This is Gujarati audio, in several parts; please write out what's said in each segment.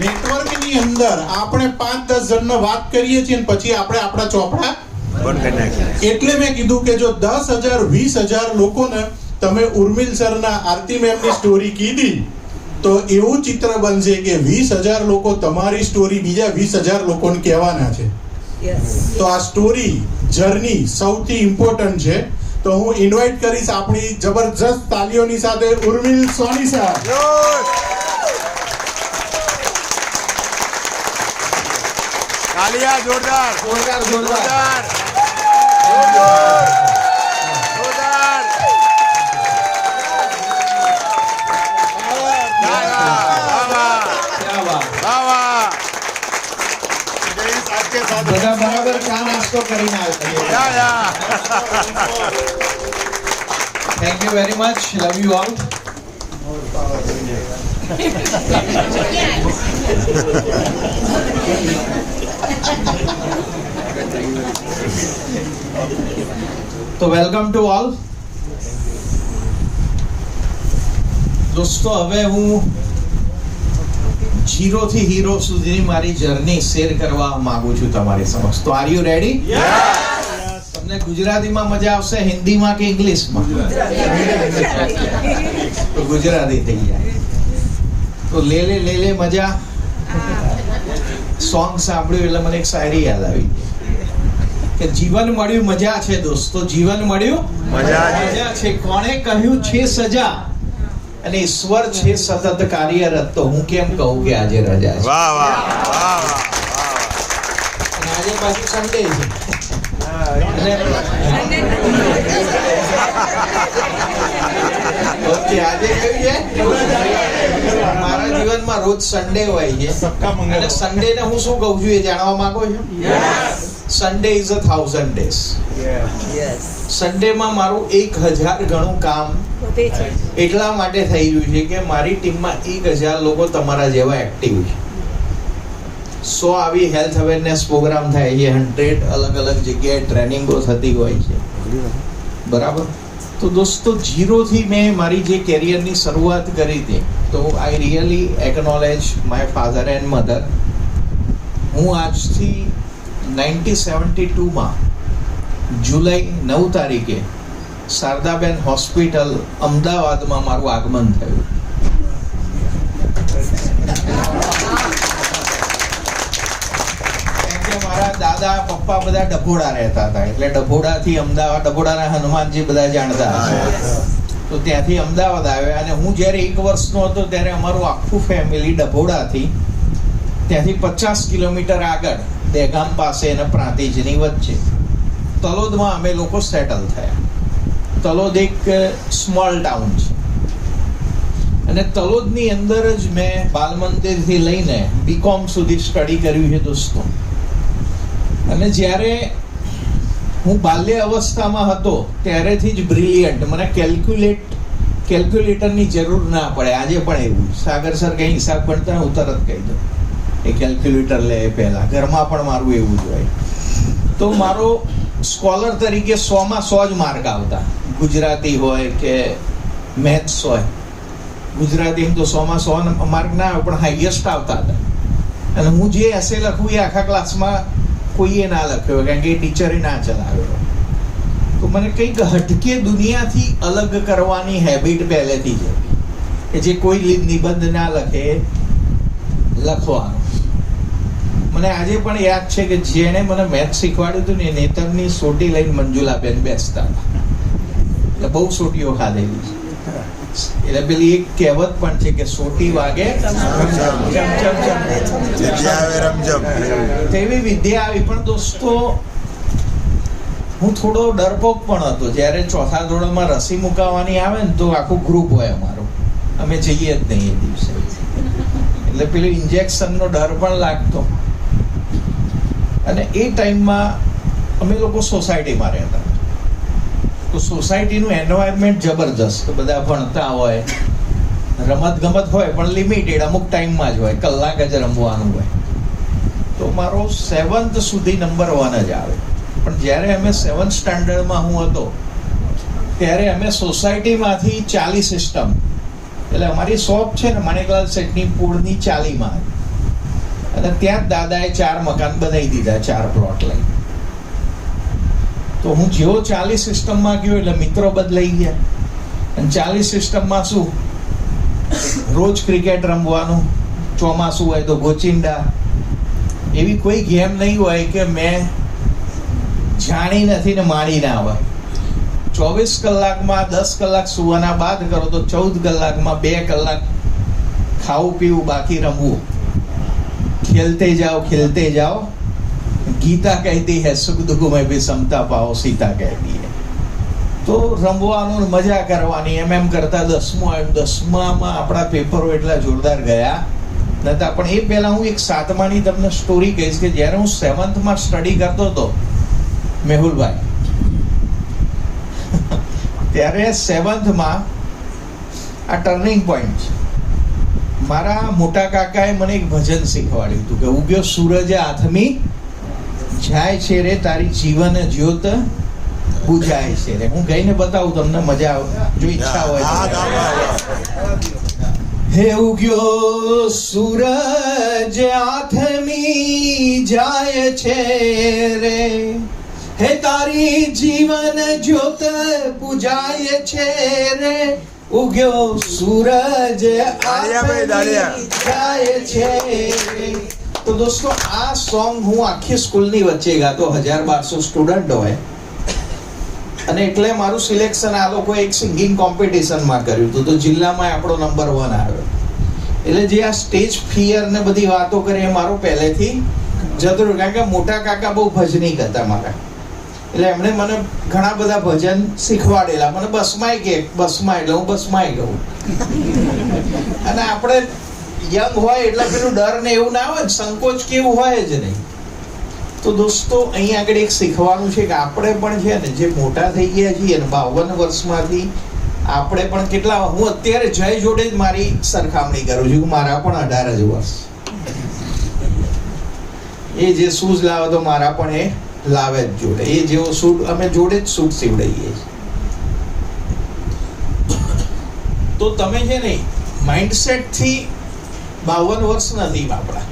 નેટવર્કની અંદર આપણે 5-10 જણને વાત કરીએ છીએ અને પછી આપણે આપણા ચોપડા બંધ કરી નાખીએ. એટલે મેં કીધું કે જો 10,000 20,000 લોકોને તમે ઉર્મિલ સરના આરતી મેમની સ્ટોરી કીધી તો એવું ચિત્ર બનશે કે 20,000 લોકો તમારી સ્ટોરી બીજા 20,000 લોકોને કહેવાના છે. તો આ સ્ટોરી જર્ની સૌથી ઇમ્પોર્ટન્ટ છે. તો હું ઇન્વાઇટ કરીશ આપણી જબરજસ્ત તાલીઓની સાથે ઉર્મિલ સોની સાહેબ. તાલિયા જોરદાર જોરદાર જોરદાર જોરદાર. બધા બરાબર ચા નાસ્તો કરીને આવ્યા. Thank you very much. Love you all. તો વેલકમ ટુ ઓલ. દોસ્તો, હવે હું 0 થી હીરો સુધીની મારી જર્ની શેર કરવા માંગુ છું તમારી સમક્ષ. તો આર યુ રેડી? તમને ગુજરાતીમાં મજા આવશે, હિન્દીમાં કે ઇંગ્લિશમાં? તો ગુજરાતી થઈ જાય. તો લે લે મજા. સોંગ સાંભળ્યું એટલે મને એક શાયરી યાદ આવી કે જીવન મળ્યું મજા છે દોસ્તો, જીવન મળ્યું મજા છે. કોણે કહ્યું છે સજા, અને ઈશ્વર છે સતત કાર્યરત. તો હું કેમ કહું કે આજે રજા છે? વાહ વાહ વાહ વાહ. અને આજે પાછું સન્ડે છે. ઓકે, આજે કયું છે? મારા જીવનમાં રોજ સન્ડે હોય છે. અને સન્ડે ને હું શું કહું છું એ જાણવા માંગો છો? Sunday is a 1000 days. Sunday માં મારું 1000 ગણું કામ એટલા માટે થઈ રહ્યું છે કે મારી ટીમમાં 1000 લોકો તમારા જેવા એક્ટિવ છે. 100 આવી હેલ્થ અવેરનેસ પ્રોગ્રામ થાય છે, 100 અલગ અલગ જગ્યાએ ટ્રેનિંગો થતી હોય છે. બરાબર. તો દોસ્તો, 0 થી મેં મારી જે કેરિયરની શરૂઆત કરી હતી, તો I really acknowledge my father and mother. હું આજથી 1972 માં જુલાઈ 9 તારીખે શારદાબેન હોસ્પિટલ અમદાવાદમાં મારું આગમન થયું. કેમ કે મારા દાદા પપ્પા બધા ડભોડા રહેતા હતા, એટલે ડભોડાથી અમદાવાદ, ડભોડાના હનુમાનજી બધા જાણતા હશે. તો ત્યાંથી અમદાવાદ આવ્યા. અને હું જ્યારે 1 વર્ષનો હતો ત્યારે અમારું આખું ફેમિલી ડભોડાથી ત્યાંથી 50 કિલોમીટર આગળ દહેગામ પાસે અને પ્રાંતિજની વચ્ચે તલોદમાં અમે લોકો સેટલ થયા. તલોદ એક સ્મોલ ટાઉન છે અને તલોદની અંદર જ મેં બાલ મંદિરથી લઈને બીકોમ સુધી સ્ટડી કર્યું છે દોસ્તો. અને જ્યારે હું બાલ્ય અવસ્થામાં હતો ત્યારેથી જ બ્રિલિયન્ટ. મને કેલ્ક્યુલેટરની જરૂર ના પડે. આજે પણ એવું, સાગર સર કંઈ હિસાબ કરતા હું તરત કહી દઉં એ કેલ્ક્યુલેટર લે પહેલા. ઘરમાં પણ મારું એવું જ હોય. તો મારો સ્કોલર તરીકે 100માં 100 જ માર્ક આવતા. ગુજરાતી હોય કે મેથ્સ હોય. ગુજરાતી તો 100માં 100 માર્ક ના આવે, પણ હાઈએસ્ટ આવતા હતા. અને હું જે એસે લખું એ આખા ક્લાસમાં કોઈએ ના લખ્યો, કારણ કે એ ટીચરે ના ચલાવ્યો. તો મને કંઈક હટકે દુનિયાથી અલગ કરવાની હેબિટ પહેલેથી જ હતી કે જે કોઈ નિબંધ ના લખે લખવાનું. મને આજે પણ યાદ છે કે જેણે મને મેથ્સ શીખવાડ્યું હતું ને, નેતરની સોટી લઈને મંજુલાબેન બેસતા હતા. એટલે બહુ સોટીઓ ખાધેલી છે. એટલે પેલી એક કહેવત પણ છે કે સોટી વાગે તેવી વિદ્યા આવી. પણ દોસ્તો, હું થોડો ડરપોક પણ હતો. જ્યારે 4થા ધોરણમાં રસી મુકાવવાની આવે ને તો આખું ગ્રુપ હોય અમારું, અમે જઈએ જ નહીં એ દિવસે. એટલે પેલું ઇન્જેક્શનનો ડર પણ લાગતો. અને એ ટાઈમમાં અમે લોકો સોસાયટીમાં રહેતા. તો સોસાયટીનું એન્વાયરમેન્ટ જબરજસ્ત. બધા ભણતા હોય, રમત ગમત હોય પણ લિમિટેડ, અમુક ટાઈમમાં જ હોય, કલાક જ રમવાનું હોય. તો મારો 7th સુધી નંબર 1 જ આવે. પણ જ્યારે અમે 7th સ્ટાન્ડર્ડમાં હું હતો ત્યારે અમે સોસાયટીમાંથી ચાલી સિસ્ટમ, એટલે અમારી શોપ છે ને માણેકલાલ શેઠની પુળની ચાલીમાં, અને ત્યાં જ દાદાએ 4 મકાન બનાવી દીધા, 4 પ્લોટ લઈ. તો હું જેવો 40 સિસ્ટમમાં ગયો એટલે મિત્રો બદલાઈ ગયા. અને 40 સિસ્ટમમાં શું, રોજ ક્રિકેટ રમવાનું, ચોમાસું હોય તો ગોચિંડા, એવી કોઈ ગેમ નહીં હોય કે મેં જાણી નથી ને માણી ના આવે. 24 કલાકમાં 10 કલાક સુવાના બાદ કરો તો 14 કલાકમાં 2 કલાક ખાવું પીવું, બાકી રમવું. ખેલતે જાઓ ખેલતે જાઓ, ગીતા કહેતી હૈ સુખ દુઃખ મેં ભી સમતા પાઓ, સીતા કહેતી હૈ. તો રમવાનું, મજા કરવાની. એમ કરતા 10મું આવ્યું. 10મામાં આપણા પેપરો એટલા જોરદાર ગયા નતા. પણ એ પહેલા હું એક 7માની તમને સ્ટોરી કહીશ કે જ્યારે હું 7થમાં સ્ટડી કરતો હતો મેહુલભાઈ, ત્યારે 7થમાં આ ટર્નિંગ પોઈન્ટ છે. મારા મોટા કાકાએ મને એક ભજન શીખવાડ્યું હતું કે ઉગ્યો સૂરજ આથમી જાય છે રે, તારી જીવન જ્યોત બુજાય છે રે. હું ગઈને બતાવું તમને, મજા આવે જો ઈચ્છા હોય. હે ઉગ્યો સૂરજ આથમી જાય છે રે, હે તારી જીવન જ્યોત બુજાય છે રે, ઉગ્યો સૂરજ આથમી જાય છે રે. તો દોસ્તો, આ સોંગ હું આખી સ્કૂલની વચ્ચે ગાતો. 1200 સ્ટુડન્ટ હોય અને એટલે મારું સિલેક્શન આ લોકો એક સિંગિંગ કોમ્પિટિશનમાં કર્યું હતું. તો જિલ્લામાં આપણો નંબર 1 આવ્યો. એટલે જે આ સ્ટેજ ફિયર ને બધી વાતો કરી એ મારો પહેલેથી જતો રહ્યો. કારણ કે મોટા કાકા બહુ ભજનીક હતા મારા, એટલે એમણે મને ઘણા બધા ભજન શીખવાડેલા. મને બસમાં કે બસમાં, એટલે હું બસમાં ગઉં. અને આપણે યંગ હોય એટલે પેલું ડર ને એવું ના હોય, સંકોચ કેવું હોય જ નહીં. તો દોસ્તો, અહીં આગળ એક શીખવાનું છે કે આપણે પણ છે ને જે મોટા થઈ ગયા છીએ ને 52 વર્ષમાંથી, આપણે પણ કેટલા, હું અત્યારે જય જોડે જ મારી સરખામણી કરું છું. મારા પણ 18 જ વર્ષ. એ જે શૂઝ લાવે તો મારા પણ એ લાવે જ જોડે. એ જેવો સૂટ અમે જોડે જ સૂટ સીવડાવીએ. તો તમે છે ને માઇન્ડસેટ થી 52 વર્ષ નથી આપણા.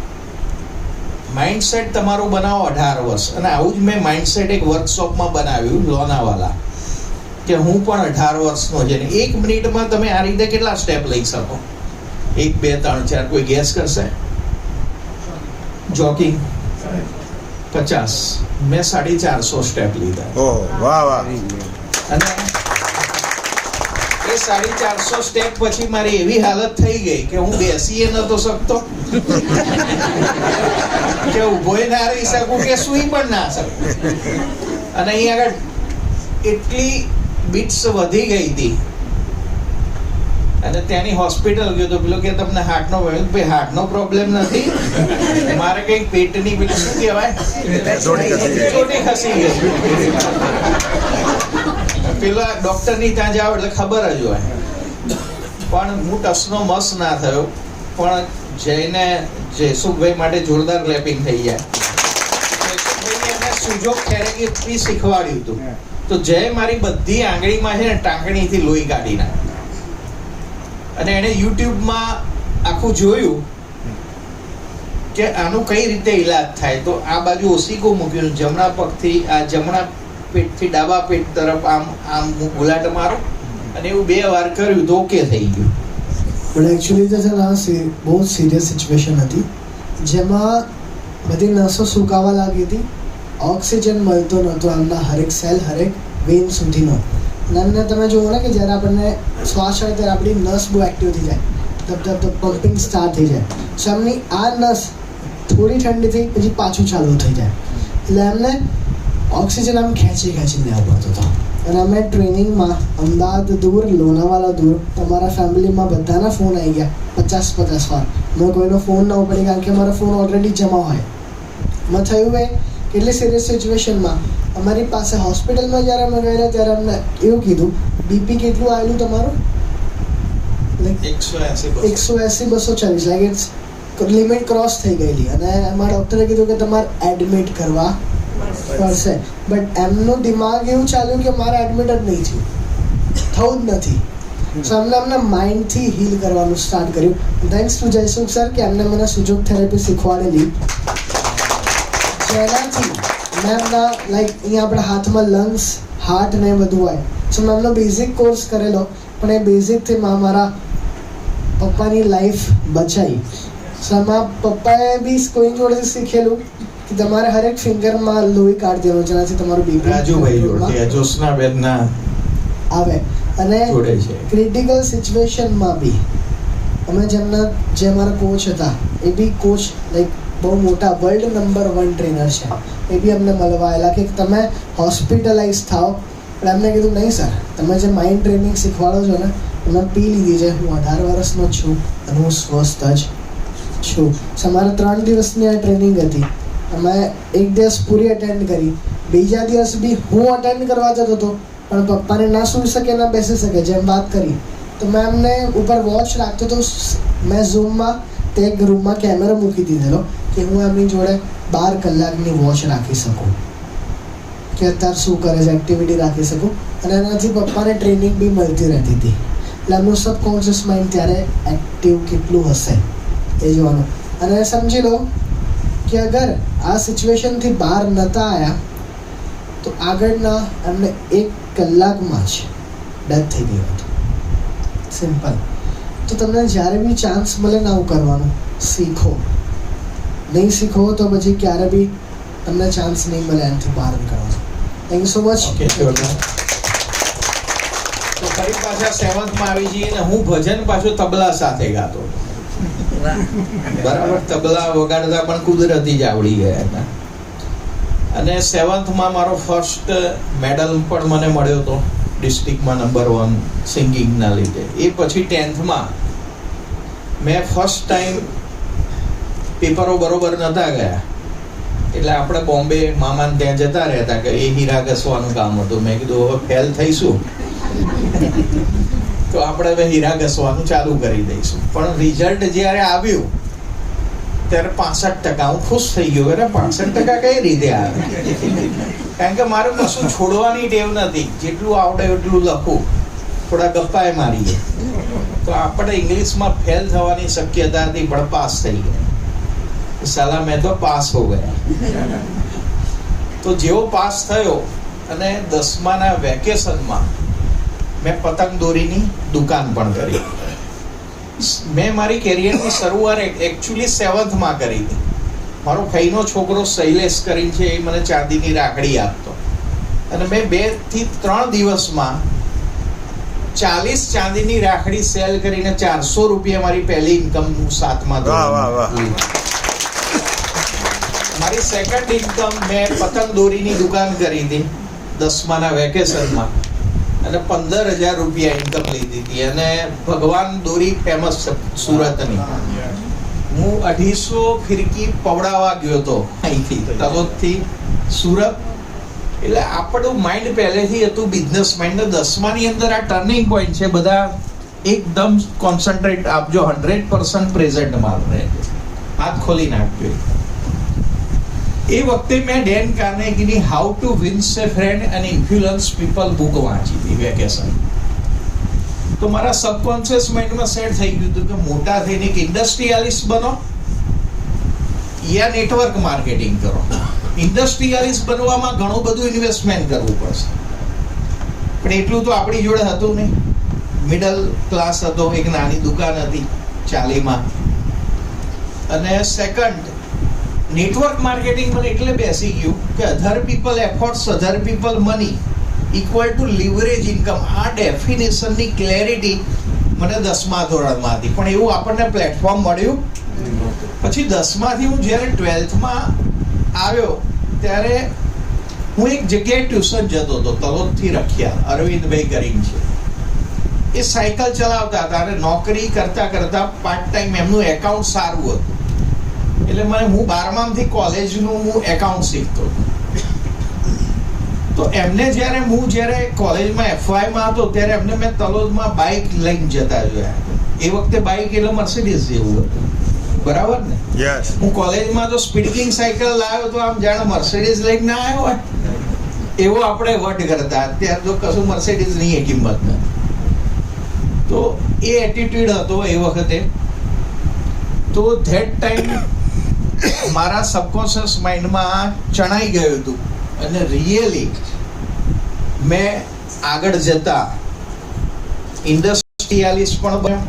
માઇન્ડસેટ તમારું બનાવો 18 વર્ષ. અને આવું જ મેં માઇન્ડસેટ એક વર્કશોપમાં બનાવ્યું લોનાવાલા, કે હું પણ 18 વર્ષનો છે ને 1 મિનિટમાં તમે આ રીતે કેટલા સ્ટેપ લઈ શકો? 1 2 3 4 કોઈ ગેસ કરશે? જોગિંગ 50, મેં 450 સ્ટેપ લીધા. ઓહ વાહ વાહ. અને એ 450 સ્ટેપ પછી મારી એવી હાલત થઈ ગઈ કે હું બેસીએ નતો શકતો, કે ઊભોય ના રહી શકું, કે સૂઈ પણ ના શકું. અને અહીં આગળ એટલી બીટ્સ વધી ગઈ હતી. અને ત્યાંની હોસ્પિટલ ગયો તો પેલો કે તમને હાર્ટનો પ્રોબ્લેમ નથી, મારે કંઈક પેટની પેલી શું કહેવાય ચોટી ખસી ગઈ. પેલા ડોક્ટરની ત્યાં જાવ એટલે ખબર જ હોય. પણ હું ટસનો મસ ના થયો. પણ જઈને જયસુખભાઈ માટે જોરદાર ક્લેપિંગ થઈ જાય. જયસુખભાઈ એમને સુજોગ થેરેપી શીખવાડ્યું હતું. તો જય મારી બધી આંગળીમાં છે ને ટાંકણીથી લોહી કાઢી નાખે. અને એણે યુટ્યુબમાં આખું જોયું કે આનું કઈ રીતે ઈલાજ થાય. તો આ બાજુ ઓસીકો મૂક્યું, જમણા પગથી આ જમણા પેટથી ડાબા પેટ તરફ આમ આમ ગુલાટ મારો, અને એવું 2 વાર કર્યું તો ઓકે થઈ ગયું. પણ એકચ્યુઅલી તો છે ને બહુ સિરિયસ સિચ્યુએશન હતી, જેમાં બધી નસો સુકાવા લાગી હતી. ઓક્સિજન મળતો નહોતો એમના હરેક સેલ, હરેક વેન સુધીનો. અને એમને તમે જુઓ ને કે જ્યારે આપણને શ્વાસ આવે ત્યારે આપણી નસ બહુ એક્ટિવ થઈ જાય, ધબ પમ્પિંગ સ્ટાર્ટ થઈ જાય. સો એમની આ નસ થોડી ઠંડી થઈ પછી પાછું ચાલુ થઈ જાય. એટલે એમને ઓક્સિજન આમ ખેંચીને લેવો પડતો હતો. અને અમે ટ્રેનિંગમાં અમદાવાદ દૂર, લોનાવાલા દૂર, તમારા ફેમિલીમાં બધાના ફોન આવી ગયા 50 વાર. મેં કોઈનો ફોન ન ઉપાડી, કારણ કે મારો ફોન ઓલરેડી જમા હોય. મેં થયું એ કેટલી સિરિયસ સિચ્યુએશનમાં અમારી પાસે હોસ્પિટલમાં જ્યારે અમે ગયેલા ત્યારે અમને એવું કીધું, બીપી કેટલું આવેલું તમારું? 180-240, લાઈક ઇટ્સ લિમિટ ક્રોસ થઈ ગયેલી. અને એમાં ડૉક્ટરે કીધું કે તમારે એડમિટ કરવા પડશે. બટ એમનું દિમાગ એવું ચાલ્યું કે મારે એડમિટ જ નહીં થયું જ નથી. સો એમને એમના માઇન્ડથી હીલ કરવાનું સ્ટાર્ટ કર્યું. થેન્ક્સ ટુ જયસુખ સર કે એમને મને સુજોગ થેરેપી શીખવાડેલી, જેનાથી મેં એમના લાઈક અહીંયા આપણા હાથમાં લંગ્સ, હાર્ટ ને બધું હોય. સો મેં એમનો બેઝિક કોર્સ કરેલો, પણ એ બેઝિકથી મારા પપ્પાની લાઈફ બચાવી. સો એમાં પપ્પાએ બી કોઈ જોડેથી શીખેલું કે તમારે હરેક ફિંગરમાં લોહી કાઢી દેવાનું, જેનાથી તમારું બીપી રાજુભાઈ જોડે જ્યોત્સનાબેનના આવે. અને જોડે છે. ક્રિટિકલ સિચ્યુએશનમાં બી અમે જે અમારા કોચ હતા એ બી કોચ લાઈક બહુ મોટા વર્લ્ડ નંબર 1 ટ્રેનર છે, એ બી અમને મળવા આવેલા કે તમે હોસ્પિટલાઇઝ થાઓ. પણ એમને કીધું નહીં સર, તમે જે માઇન્ડ ટ્રેનિંગ શીખવાડો છો ને એમાં પી લીધી છે. હું 18 વર્ષનો છું અને હું સ્વસ્થ જ છું. અમારે 3 દિવસની આ ટ્રેનિંગ હતી. અમે એક દિવસ પૂરી અટેન્ડ કરી, બીજા દિવસ બી હું અટેન્ડ કરવા જતો હતો, પણ પપ્પાને ના સૂઈ શકે ના બેસી શકે, જેમ વાત કરી. તો મેં એમને ઉપર વોચ રાખતો હતો. મેં ઝૂમમાં તે એક રૂમમાં કેમેરો મૂકી દીધેલો કે હું એમની જોડે 12 કલાકની વોચ રાખી શકું કે અત્યારે શું કરે છે, એક્ટિવિટી રાખી શકું. અને એનાથી પપ્પાને ટ્રેનિંગ બી મળતી રહેતી હતી. એટલે એમનું સબકોન્શિયસ માઇન્ડ ત્યારે એક્ટિવ કેટલું હશે એ જોવાનું. અને સમજી લો કે અગર આ સિચ્યુએશનથી બહાર નહોતા આવ્યા તો આગળના એમને 1 કલાકમાં જ ડેથ થઈ ગયું હતું. સિમ્પલ. તો તમને જ્યારે બી ચાન્સ મળે ને આવું કરવાનું શીખો. નહીં શીખો તો પછી ક્યારે બી તમને ચાન્સ નહીં મળે એનાથી બહાર નીકળવાનું. Thank you so much. તો ફરી પાછા 7th માં આવી જઈએ ને હું ભજન પાછું તબલા સાથે ગાતો. બરાબર, તબલા વગાડતા પણ કુદરતી જ આવડી ગયા હતા. અને 7th માં મારો ફર્સ્ટ મેડલ પણ મને મળ્યો હતો ડિસ્ટ્રિક્ટમાં નંબર 1 સિંગિંગના લીધે. એ પછી 10th માં મેં ફર્સ્ટ ટાઈમ પેપરો બરોબર નહોતા ગયા એટલે આપણે બોમ્બે મામાને ત્યાં જતા રહેતા કે એ હીરા ઘસવાનું કામ હતું. મેં કીધું હવે ફેલ થઈશું તો આપણે હવે હીરા ઘસવાનું ચાલુ કરી દઈશું. પણ રિઝલ્ટ જ્યારે આવ્યું ત્યારે 65%. હું ખુશ થઈ ગયો. અરે 65% કઈ રીતે આવે? કારણ કે મારે કશું છોડવાની ટેવ નથી. જેટલું આવડે એટલું લખું, થોડા ગપ્પાએ મારીએ. તો આપણે ઇંગ્લિશમાં ફેલ થવાની શક્યતા હતી પણ પાસ થઈ ગયા. સાલા મેં તો પાસ હો ગયા. તો જેવો પાસ થયો અને 10માના વેકેશનમાં મેં પતંગ દોરીની દુકાન પણ કરી. મેં મારી કેરિયરની શરૂઆત એકચ્યુઅલી 7th માં કરી હતી. મારો ભાઈનો છોકરો શૈલેષ કરીને છે, એ મને ચાંદીની રાખડી આપતો અને મેં 2 થી 3 દિવસમાં 40 ચાંદીની રાખડી સેલ કરીને 400 રૂપિયા મારી પહેલી ઇન્કમ હું 7મા ધોરણમાં. મારી સેકન્ડ ઇન્કમ મેં પતંગ દોરીની દુકાન કરી હતી 10માના વેકેશનમાં અને 15,000 રૂપિયા ઇન્કમ લીધી હતી. અને ભગવાન દોરી ફેમસ છે સુરતની. હું 250 ફિરકી પવડાવવા ગયો હતો અહીંથી તલોદથી સુરત. એટલે આપણું માઇન્ડ પહેલેથી હતું બિઝનેસ માઇન્ડ. 10માની અંદર આ ટર્નિંગ પોઈન્ટ છે. બધા એકદમ કોન્સન્ટ્રેટ આપજો, 100% પ્રેઝન્ટમાં રહેજો, હાથ ખોલી નાખજો. એ વખતે મેં ડેન કાર્નેગીની how to win a friend and influence people book વાંચી હતી વેકેશન. તો મારા સબકોન્શિયસ માઇન્ડમાં સેટ થઈ ગયું હતું કે મોટા થઈને એક ઇન્ડસ્ટ્રીયાલિસ્ટ બનો યા નેટવર્ક માર્કેટિંગ કરો. ઇન્ડસ્ટ્રીયાલિસ્ટ બનવામાં ઘણું બધું ઇન્વેસ્ટમેન્ટ કરવું પડશે, પણ એટલું તો આપણી જોડે હતું નહીં. મિડલ ક્લાસ હતો, એક નાની દુકાન હતી 40માં. અને સેકન્ડ, નેટવર્ક માર્કેટિંગ મને એટલે બેસી ગયું કે other people efforts, other people money equal to leverage income. આ ડેફિનેશનની ક્લેરિટી મને 10મા ધોરણમાં હતી, પણ એવું આપણને પ્લેટફોર્મ મળ્યું. પછી 10માંથી હું જ્યારે 12thમાં આવ્યો ત્યારે હું એક જગ્યાએ ટ્યુશન જતો હતો તલોદથી રખિયા, અરવિંદભાઈ કરીને છે. એ સાયકલ ચલાવતા હતા અને નોકરી કરતા કરતા પાર્ટ ટાઈમ એમનું એકાઉન્ટ સારું હતું. એટલે મને હું 12માથી કોલેજનું હું એકાઉન્ટ શીખતો હતો. તો એમને જ્યારે કોલેજમાં FYમાં હતો ત્યારે એમને મેં તલોદમાં બાઇક લઈને જતા જોયા. એ વખતે બાઇક એટલે મર્સિડીઝ જેવું હતું, બરાબર ને? યસ. હું કોલેજમાં તો સ્પીડ કિંગ સાયકલ લાવ્યો તો આમ જાણે મર્સિડીઝ લઈને ના આવ્યો હોય એવો આપણે વટ કરતા. અત્યારે તો કશું મર્સિડીઝ નહીં એ કિંમત નથી. તો એ એટીટ્યુડ હતો એ વખતે. તો ધેટ ટાઈમ મારા સબકોન્શિયસ માઇન્ડમાં ચણાઈ ગયું હતું અને રિયલી મેં આગળ જતા ઇન્ડસ્ટ્રીયાલિસ્ટ પણ બન્યો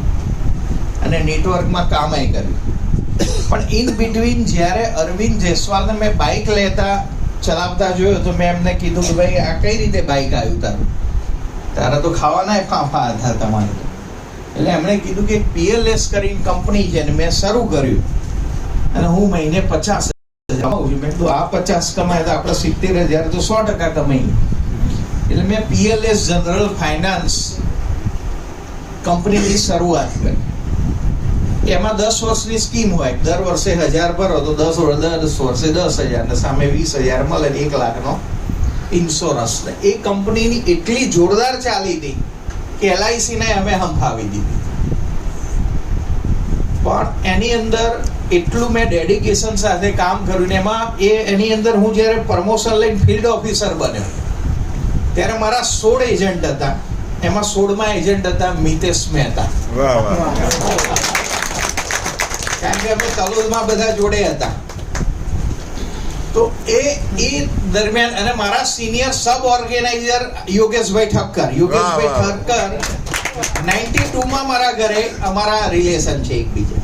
અને નેટવર્કમાં કામ કર્યું. પણ ઇન બિટવીન જ્યારે અરવિંદ જયસ્વાલને મેં બાઇક લેતા ચલાવતા જોયો તો મેં એમને કીધું કે ભાઈ આ કઈ રીતે બાઇક આવ્યું તારા તો ખાવાના ફાંફા હતા તમારે. એટલે એમણે કીધું કે PLS કરીને કંપની છે ને મેં શરૂ કર્યું અને હું મહિને 50,000 કમાઉં છું. મેં કીધું આ 50 કમાય તો આપણે 70,000 તો 100% કમાઈએ. એટલે મેં PLS જનરલ ફાઇનાન્સ કંપનીની શરૂઆત કરી. એમાં 10 વર્ષની સ્કીમ હોય, દર વર્ષે 1,000 ભરો તો 10 વર્ષે 10,000 ને સામે 20,000 મળે ને 1 લાખનો ઇન્સ્યોરન્સ. ને એ કંપનીની એટલી જોરદાર ચાલી હતી કે LIC ને અમે હંફાવી દીધી. પણ એની અંદર એટલું મેં ડેડિકેશન સાથે કામ કર્યું ને એની અંદર હું જ્યારે પ્રમોશન લઈને ફિલ્ડ ઓફિસર બન્યો ત્યારે મારા 16 એજન્ટ હતા. એમાં 16મા એજન્ટ હતા મિતેશ મહેતા. કારણ કે અમે તલોદમાં બધા જોડે હતા. તો એ દરમિયાન અને મારા સિનિયર સબ ઓર્ગેનાઇઝર યોગેશભાઈ ઠક્કર 92માં મારા ઘરે અમારા રિલેશન છે એકબીજા.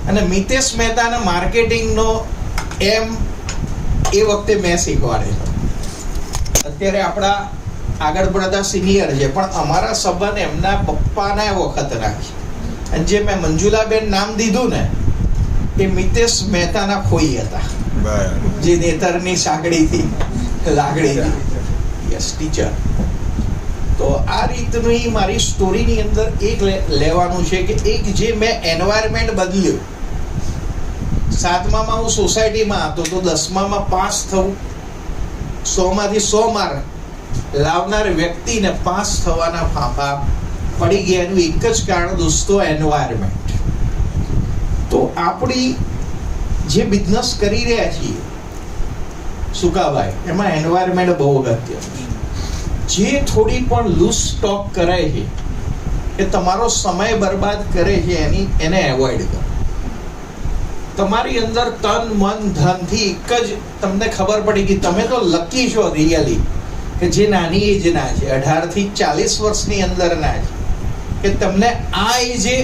અને મિતેશ મહેતાના માર્કેટિંગનો એ વખતે મેં શીખવાડેલો. અત્યારે આપણા આગળ પડતા સિનિયર છે પણ અમારા સંબંધ એમના પપ્પાના વખતના છે. અને જે મેં મંજુલાબેન નામ દીધું ને એ મિતેશ મહેતાના ફોઈ હતા, જે નેતરની સાંકળીથી લાગડીથી. Yes teacher. તો આ રીતની મારી સ્ટોરીની અંદર એક લેવાનું છે કે એક જે મેં એન્વાયરમેન્ટ બદલ્યું. 7મામાં હું સોસાયટીમાં હતો તો 10મામાં પાસ થવું, 100માંથી 100 માર્ક લાવનાર વ્યક્તિને પાસ થવાના ફાંફા પડી ગયા. એનું એક જ કારણ દોસ્તો એન્વાયરમેન્ટ. તો આપણી જે બિઝનેસ કરી રહ્યા છીએ સુકાભાઈ, એમાં એન્વાયરમેન્ટ બહુ અગત્ય. જે થોડી પણ લૂઝ સ્ટોક કરે છે કે તમારો સમય બરબાદ કરે છે એને એવોઇડ કરો. તમારી અંદર તન મન ધનથી એક જ તમને ખબર પડી કે તમે તો લકી છો રિયલી કે જે નાની એજના છે 18 થી 40 વર્ષની અંદરના છે કે તમને આ એજે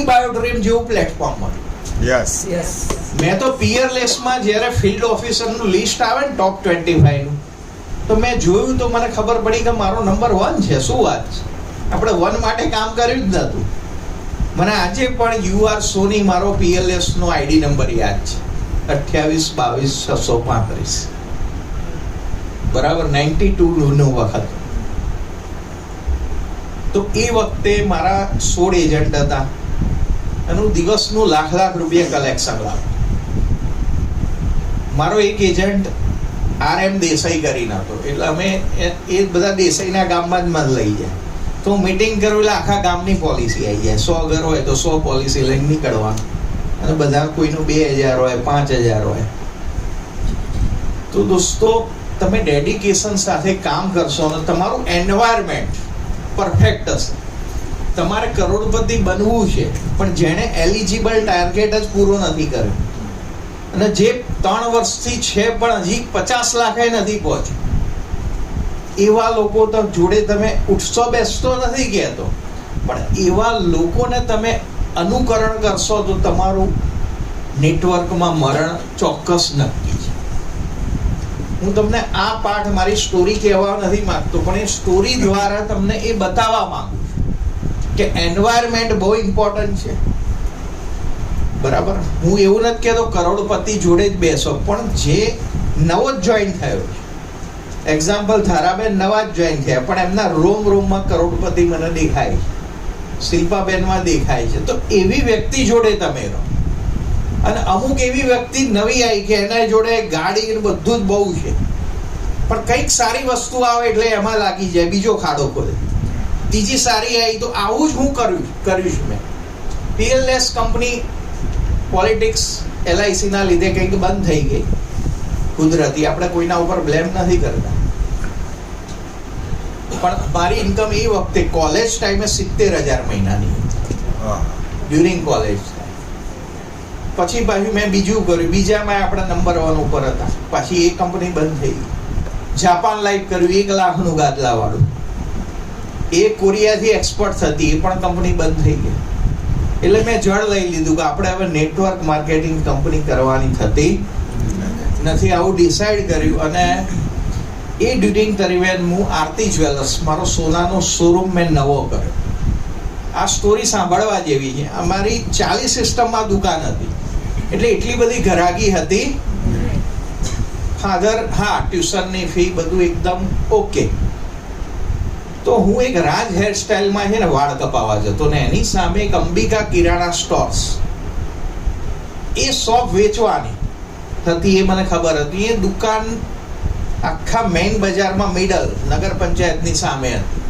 બાયોડ્રીમ જેવું પ્લેટફોર્મ મળ્યું. મેં તો પિયરલેસમાં જ્યારે ફિલ્ડ ઓફિસરનું લિસ્ટ આવે ને ટોપ 25 નું તો મેં જોયું તો મને ખબર પડી કે મારો નંબર 1 છે. શું વાત છે! આપણે 1 માટે કામ કર્યું જ નહોતું. મને આજે પણ UR સોની મારો PLS નો ID નંબર યાદ છે, 2822 635. બરાબર 92 નો વખત. તો એ વખતે મારા 16 એજન્ટ હતા અને દિવસનું લાખ રૂપિયા કલેક્શન લાવ. મારો એક એજન્ટ RM દેસાઈ કરીને હતો. એટલે અમે એ બધા દેસાઈના ગામમાં જ મન લઈ જાય. તો મીટિંગ કરું એટલે આખા ગામની પોલિસી આવી જાય. 100 ઘર હોય તો 100 પોલિસી લઈને નીકળવાનું. અને બધા કોઈનું 2,000 હોય 5,000 હોય. તો દોસ્તો તમે ડેડિકેશન સાથે કામ કરશો અને તમારું એન્વાયરમેન્ટ પરફેક્ટ હશે. તમારે કરોડપતિ બનવું છે પણ જેણે એલિજિબલ ટાર્ગેટ જ પૂરો નથી કર્યો અને જે 3 વર્ષથી છે પણ હજી 50 લાખે નથી પહોંચ્યું, એવા લોકો તો જોડે તમે ઉઠશો બેસતો નથી કહેતો, પણ એવા લોકોને તમે અનુકરણ કરશો તો તમારું નેટવર્કમાં મરણ ચોક્કસ નક્કી છે. હું તમને આ પાઠ મારી સ્ટોરી કહેવા નથી માંગતો પણ એ સ્ટોરી દ્વારા તમને એ બતાવવા માંગુ છું કે એન્વાયરમેન્ટ બહુ ઇમ્પોર્ટન્ટ છે. બરાબર. હું એવું નથી કહેતો કરોડપતિ જોડે જ બેસો, પણ જે નવો જ જોઈન થયો છે, એક્ઝામ્પલ ધારાબેન નવા જ જોઈન થયા પણ એમના રોમમાં કરોડપતિ મને દેખાય છે, શિલ્પાબેનમાં દેખાય છે. તો એવી વ્યક્તિ જોડે તમે રહો. અને અમુક એવી વ્યક્તિ નવી આવી કે એના જોડે ગાડી બધું જ બહુ છે પણ કંઈક સારી વસ્તુ આવે એટલે એમાં લાગી જાય, બીજો ખાડો ખોદે. ત્રીજી સારી આવી તો આવું જ હું કર્યું છું મેં. PLS કંપની પોલિટિક્સ LIC ના લીધે કંઈક બંધ થઈ ગઈ કુદરતી. આપણે કોઈના ઉપર બ્લેમ નથી કરતા. પણ મારી ઇન્કમ એ વખતે કોલેજ ટાઈમે 70,000 મહિનાની ડ્યુરિંગ કોલેજ. પછી પાછું મેં બીજું કર્યું, બીજામાં આપણા નંબર 1 ઉપર હતા. પાછી એ કંપની બંધ થઈ ગઈ. જાપાન લાઈફ કર્યું 1 લાખનું ગાદલા વાળું. એ કોરિયાથી એક્સપોર્ટ થતી, એ પણ કંપની બંધ થઈ ગઈ. એટલે મેં જળ લઈ લીધું કે આપણે હવે નેટવર્ક માર્કેટિંગ કંપની કરવાની થતી નથી. આવું ડિસાઈડ કર્યું અને એ ડ્યુરિંગ દરમિયાન હું આરતી જ્વેલર્સ, મારો સોનાનો શોરૂમ મેં નવો કર્યો. આ સ્ટોરી સાંભળવા જેવી છે. અમારી 40 સિસ્ટમમાં દુકાન હતી, એટલે એટલી બધી ઘરાગી હતી. ફાધર ટ્યુશનની ફી બધું એકદમ ઓકે. તો હું એક રાજ હેરસ્ટાઈલમાં છે ને વાળ કપાવા જતો ને એની સામે એક અંબિકા કિરાણા સ્ટોર્સ, એ શોપ વેચવાની હતી, એ મને ખબર હતી. એ દુકાન આખા મેઇન બજારમાં મિડલ નગર પંચાયતની સામે હતી,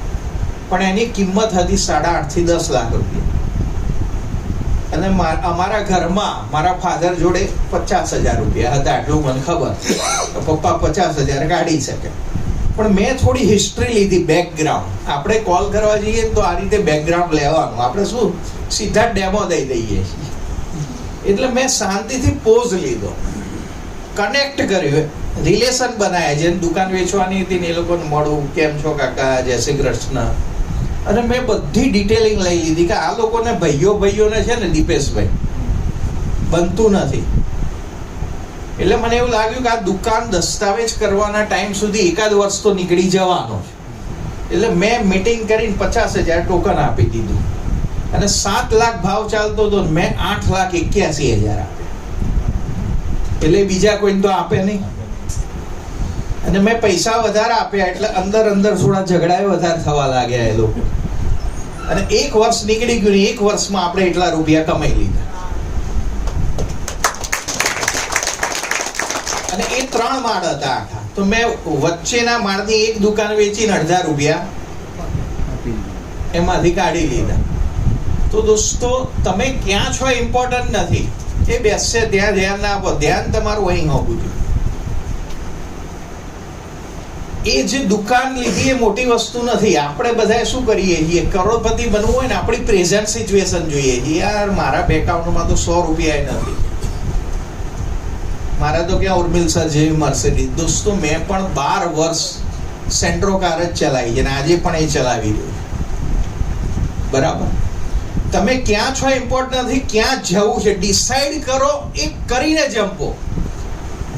પણ એની કિંમત હતી 8.5 થી 10 લાખ રૂપિયા. અને અમારા ઘરમાં મારા ફાધર જોડે 50,000 રૂપિયા હતા, એટલું મને ખબર. પપ્પા 50,000 કાઢી શકે. પણ મેં થોડી હિસ્ટ્રી લીધી, બેકગ્રાઉન્ડ. આપણે કોલ કરવા જઈએ તો આ રીતે બેકગ્રાઉન્ડ લેવાનું, આપણે શું સીધા ડેમો દઈ દઈએ છીએ. એટલે મેં શાંતિથી પોઝ લીધો, કનેક્ટ કર્યું, રિલેશન બનાવ્યા. જેને દુકાન વેચવાની હતી ને એ લોકોને મળું, કેમ છો કાકા, જય શ્રી કૃષ્ણ. અને મેં બધી ડિટેલિંગ લઈ લીધી કે આ લોકોને ભાઈઓને છે ને દીપેશભાઈ બનતું નથી. એટલે મને એવું લાગ્યું કે આ દુકાન દસ્તાવેજ કરવાના ટાઈમ સુધી 1 વર્ષ તો નીકળી જવાનો છે. એટલે મેં મીટિંગ કરીને 50,000 ટોકન આપી દીધું અને 7 લાખ ભાવ ચાલતો હતો, મેં 8,81,000 આપ્યા. એટલે બીજા કોઈને તો આપે નહીં. અને મેં પૈસા વધારે આપ્યા એટલે અંદર થોડા ઝઘડાએ વધારે થવા લાગ્યા એ લોકો. અને 1 વર્ષ નીકળી ગયું, 1 વર્ષમાં આપણે એટલા રૂપિયા કમાઈ લીધા. અને એ 3 માળ હતા આખા. તો મેં વચ્ચેના માળની એક દુકાન વેચીને 1,000 રૂપિયા એમાંથી કાઢી લીધા. તો દોસ્તો, તમે ક્યાં છો ઇમ્પોર્ટન્ટ નથી. એ બેસશે ત્યાં ધ્યાન ના આપો, ધ્યાન તમારું અહીં હોવું જોઈએ. એ જે દુકાન લીધી એ મોટી વસ્તુ નથી. આપણે બધા શું કરીએ છીએ, કરોડપતિ બનવું હોય ને આપણી પ્રેઝન્ટ સિચ્યુએશન જોઈએ છીએ. યાર મારા બેંક એકાઉન્ટમાં તો 100 રૂપિયા નથી, મારા તો ક્યાં ઉર્મિલ સર જેવી મર્સિડીઝ. દોસ્તો, મેં પણ 12 વર્ષ સેન્ટ્રો કાર જ ચલાવી છે અને આજે પણ એ ચલાવી રહ્યું. બરાબર? તમે ક્યાં છો ઇમ્પોર્ટન્ટ નથી, ક્યાં જવું છે ડિસાઈડ કરો, એ કરીને જંપો.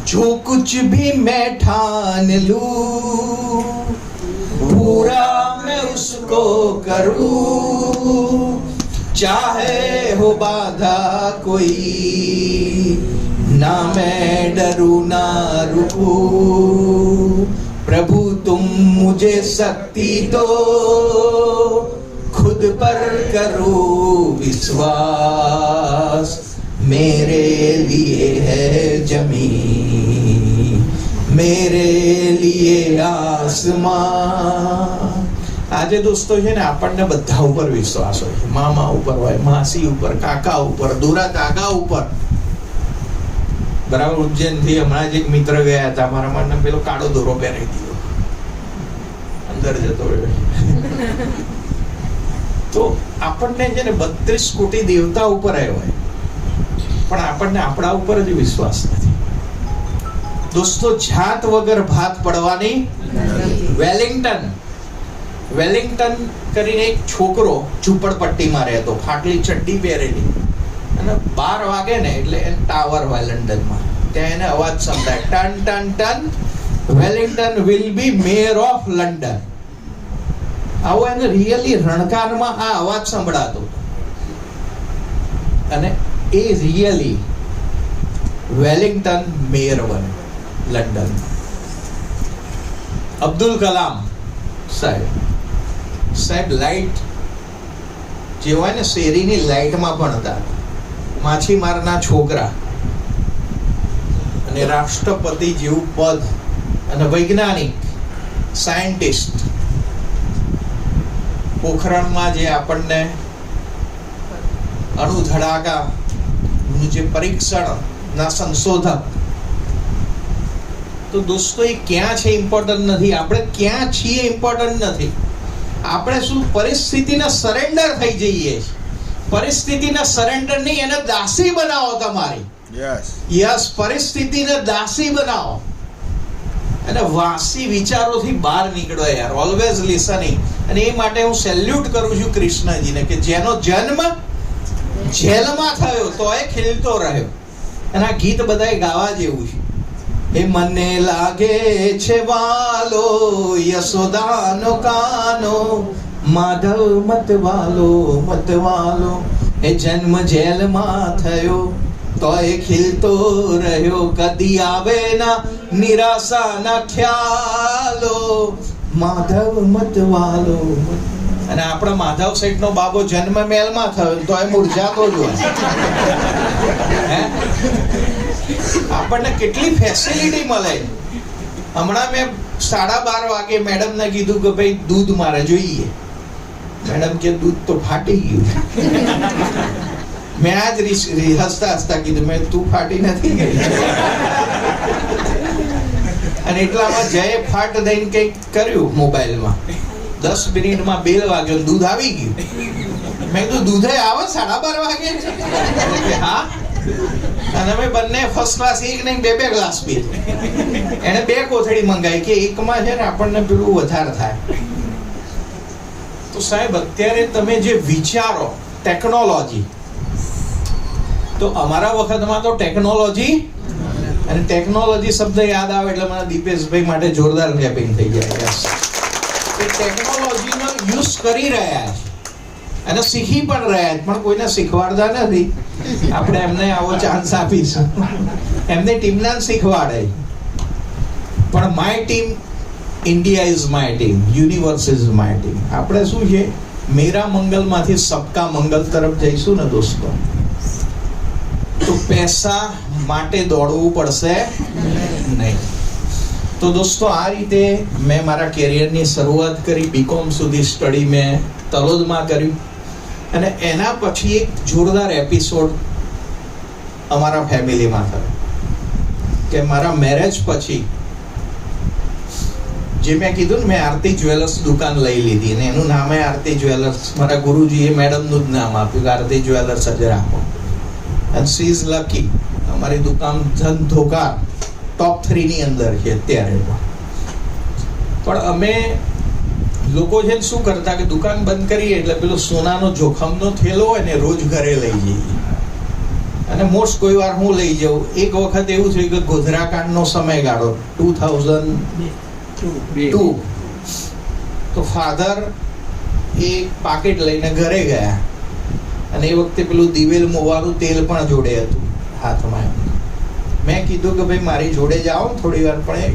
जो कुछ भी मैं ठान लूं पूरा मैं उसको करूं, चाहे हो बाधा कोई ना मैं डरूं ना रुकूं, प्रभु तुम मुझे शक्ति दो खुद पर करूं विश्वास, मेरे लिए है जमीन मेरे लिए आसमान. આજે દોસ્તો છે ને આપણને બધા ઉપર વિશ્વાસ હોય, મામા ઉપર હોય, માસી ઉપર, કાકા ઉપર, દોરા દાગા ઉપર. બરાબર? ઉજ્જૈન થી હમણાં જ એક મિત્ર ગયા હતા, મારા મને પેલો કાળો દોરો પહેરાવી દીધો, અંદર જતો રહ્યો. તો આપણને છે ને 32 કોટી દેવતા ઉપર આવ્યો હોય, પણ આપણને આપણા ઉપર જ વિશ્વાસ નથી. દોસ્તો, જાત વગર ભાત પડવાની. વેલિંગ્ટન કરીને એક છોકરો ઝૂંપડપટ્ટીમાં રહેતો, ફાટલી ચડ્ડી પહેરેલી, અને 12 વાગે ને એટલે ટાવર હોય લંડનમાં, ત્યાં એને અવાજ સંભળાય, ton ton ton, Wellington will be mayor of London. આવો એને રિયલી રણકારમાં આ અવાજ સંભળાતો, અને એ રિયલી વેલિંગ્ટન મેયર બને લંડન. અબ્દુલ કલામ સાહેબ લાઈટ જે હોય ને શેરીની લાઈટમાં ભણતા, માછીમારના છોકરા, અને રાષ્ટ્રપતિ જેવું પદ, અને વૈજ્ઞાનિક સાયન્ટિસ્ટ. પોખરણમાં જે આપણને અણુ ધડાકાનું જે પરીક્ષણના સંશોધક. તો દોસ્તો, એ ક્યાં છે ઇમ્પોર્ટન્ટ નથી, આપણે ક્યાં છીએ ઇમ્પોર્ટન્ટ નથી. આપણે શું પરિસ્થિતિને સરેન્ડર થઈ જઈએ છીએ. પરિસ્થિતિને સરેન્ડર નહીં, એને દાસી બનાવો તમારી. યસ, પરિસ્થિતિને દાસી બનાવો અને વાસી વિચારોથી બહાર નીકળો યાર. Always listening. અને એ માટે હું સેલ્યુટ કરું છું કૃષ્ણજીને કે જેનો જન્મ જેલમાં થયો તોય ખીલતો રહ્યો. અને આ ગીત બધાય ગાવા જેવું છે. એ મને લાગે છે વાલો યશોદાનો કાનો, માધવ મતવાલો મતવાલો. એ જન્મ જેલમાં થયો તોય ખીલતો રહ્યો, કદી આવે ના નિરાશાના ખ્યાલો, માધવ મતવાલો. અને આપણા માધવ શેઠનો બાબો જન્મ મહેલમાં થયો તોય મૂર્છાતો જ હોય. આપણને કેટલી ફેસિલિટી મળે. હમણાં મેં 12:30 વાગે મેડમને કીધું કે ભાઈ દૂધ મારે જોઈએ. મેડમ કે દૂધ તો ફાટી ગયું. મેં આજ હસતા હસતા કીધું, મેં તું ફાટી નથી ગઈ. અને એટલામાં જયે ફાટ દઈને કંઈક કર્યું મોબાઈલમાં. 10 મિનિટમાં બેલ વાગ્યો, દૂધ આવી ગયું. મેં કીધું દૂધે આવે 12:30 વાગે? હા. અને અમે બંને ફર્સ્ટ ક્લાસ, એક નહીં 2 ગ્લાસ પી. એને 2 કોથળી મંગાવી કે એકમાં છે ને આપણને પેલું વધારે થાય. તો સાહેબ અત્યારે તમે જે વિચારો ટેકનોલોજી, તો અમારા વખતમાં તો ટેકનોલોજી, અને ટેકનોલોજી શબ્દ યાદ આવે એટલે મને દીપેશભાઈ માટે જોરદાર ક્લેપિંગ થઈ જાય. એ ટેકનોલોજીનો યુઝ કરી રહ્યા છે અને શીખી પણ રહ્યા છે, પણ કોઈને શીખવાડતા નથી. આપણે એમને આવો ચાન્સ આપીશું. એમની ટીમના શીખવાડે. પણ my team India is my team, universe is my team. આપણે શું છે, મેરા મંગલમાંથી સબકા મંગલ તરફ જઈશું ને દોસ્તો, તો પૈસા માટે દોડવું પડશે નહીં. તો દોસ્તો આ રીતે મેં મારા કેરિયરની શરૂઆત કરી. બીકોમ સુધી સ્ટડી મેં તલોદમાં કર્યું. અને એના પછી એક જોરદાર એપિસોડ અમારા ફેમિલીમાં થયો કે મારા મેરેજ પછી, જે મેં કીધું ને, મેં આરતી જ્વેલર્સ દુકાન લઈ લીધી અને એનું નામ આરતી જ્વેલર્સ. મારા ગુરુજીએ મેડમનું જ નામ આપ્યું કે આરતી જ્વેલર્સ જ રાખો. and she is lucky. અમારી દુકાન ધંધોકાર ટોપ 3 ની અંદર છે અત્યારે. પણ અમે લોકો છે શું કરતા કે દુકાન બંધ કરીએ એટલે પેલો સોનાનો જોખમનો થેલો હોય ને રોજ ઘરે લઈ જઈએ. અને મોસ્ટ કોઈ વાર હું લઈ જાઉં. એક વખત એવું થયું કે ગોધરાકાંડનો સમયગાળો 2002. તો ફાધર એ પાકેટ લઈને ઘરે ગયા અને એ વખતે પેલું દિવેલ મોવાનું તેલ પણ જોડે હતું હાથમાં. મેં કીધું કે ભાઈ મારી જોડે જાઓ થોડી વાર, પણ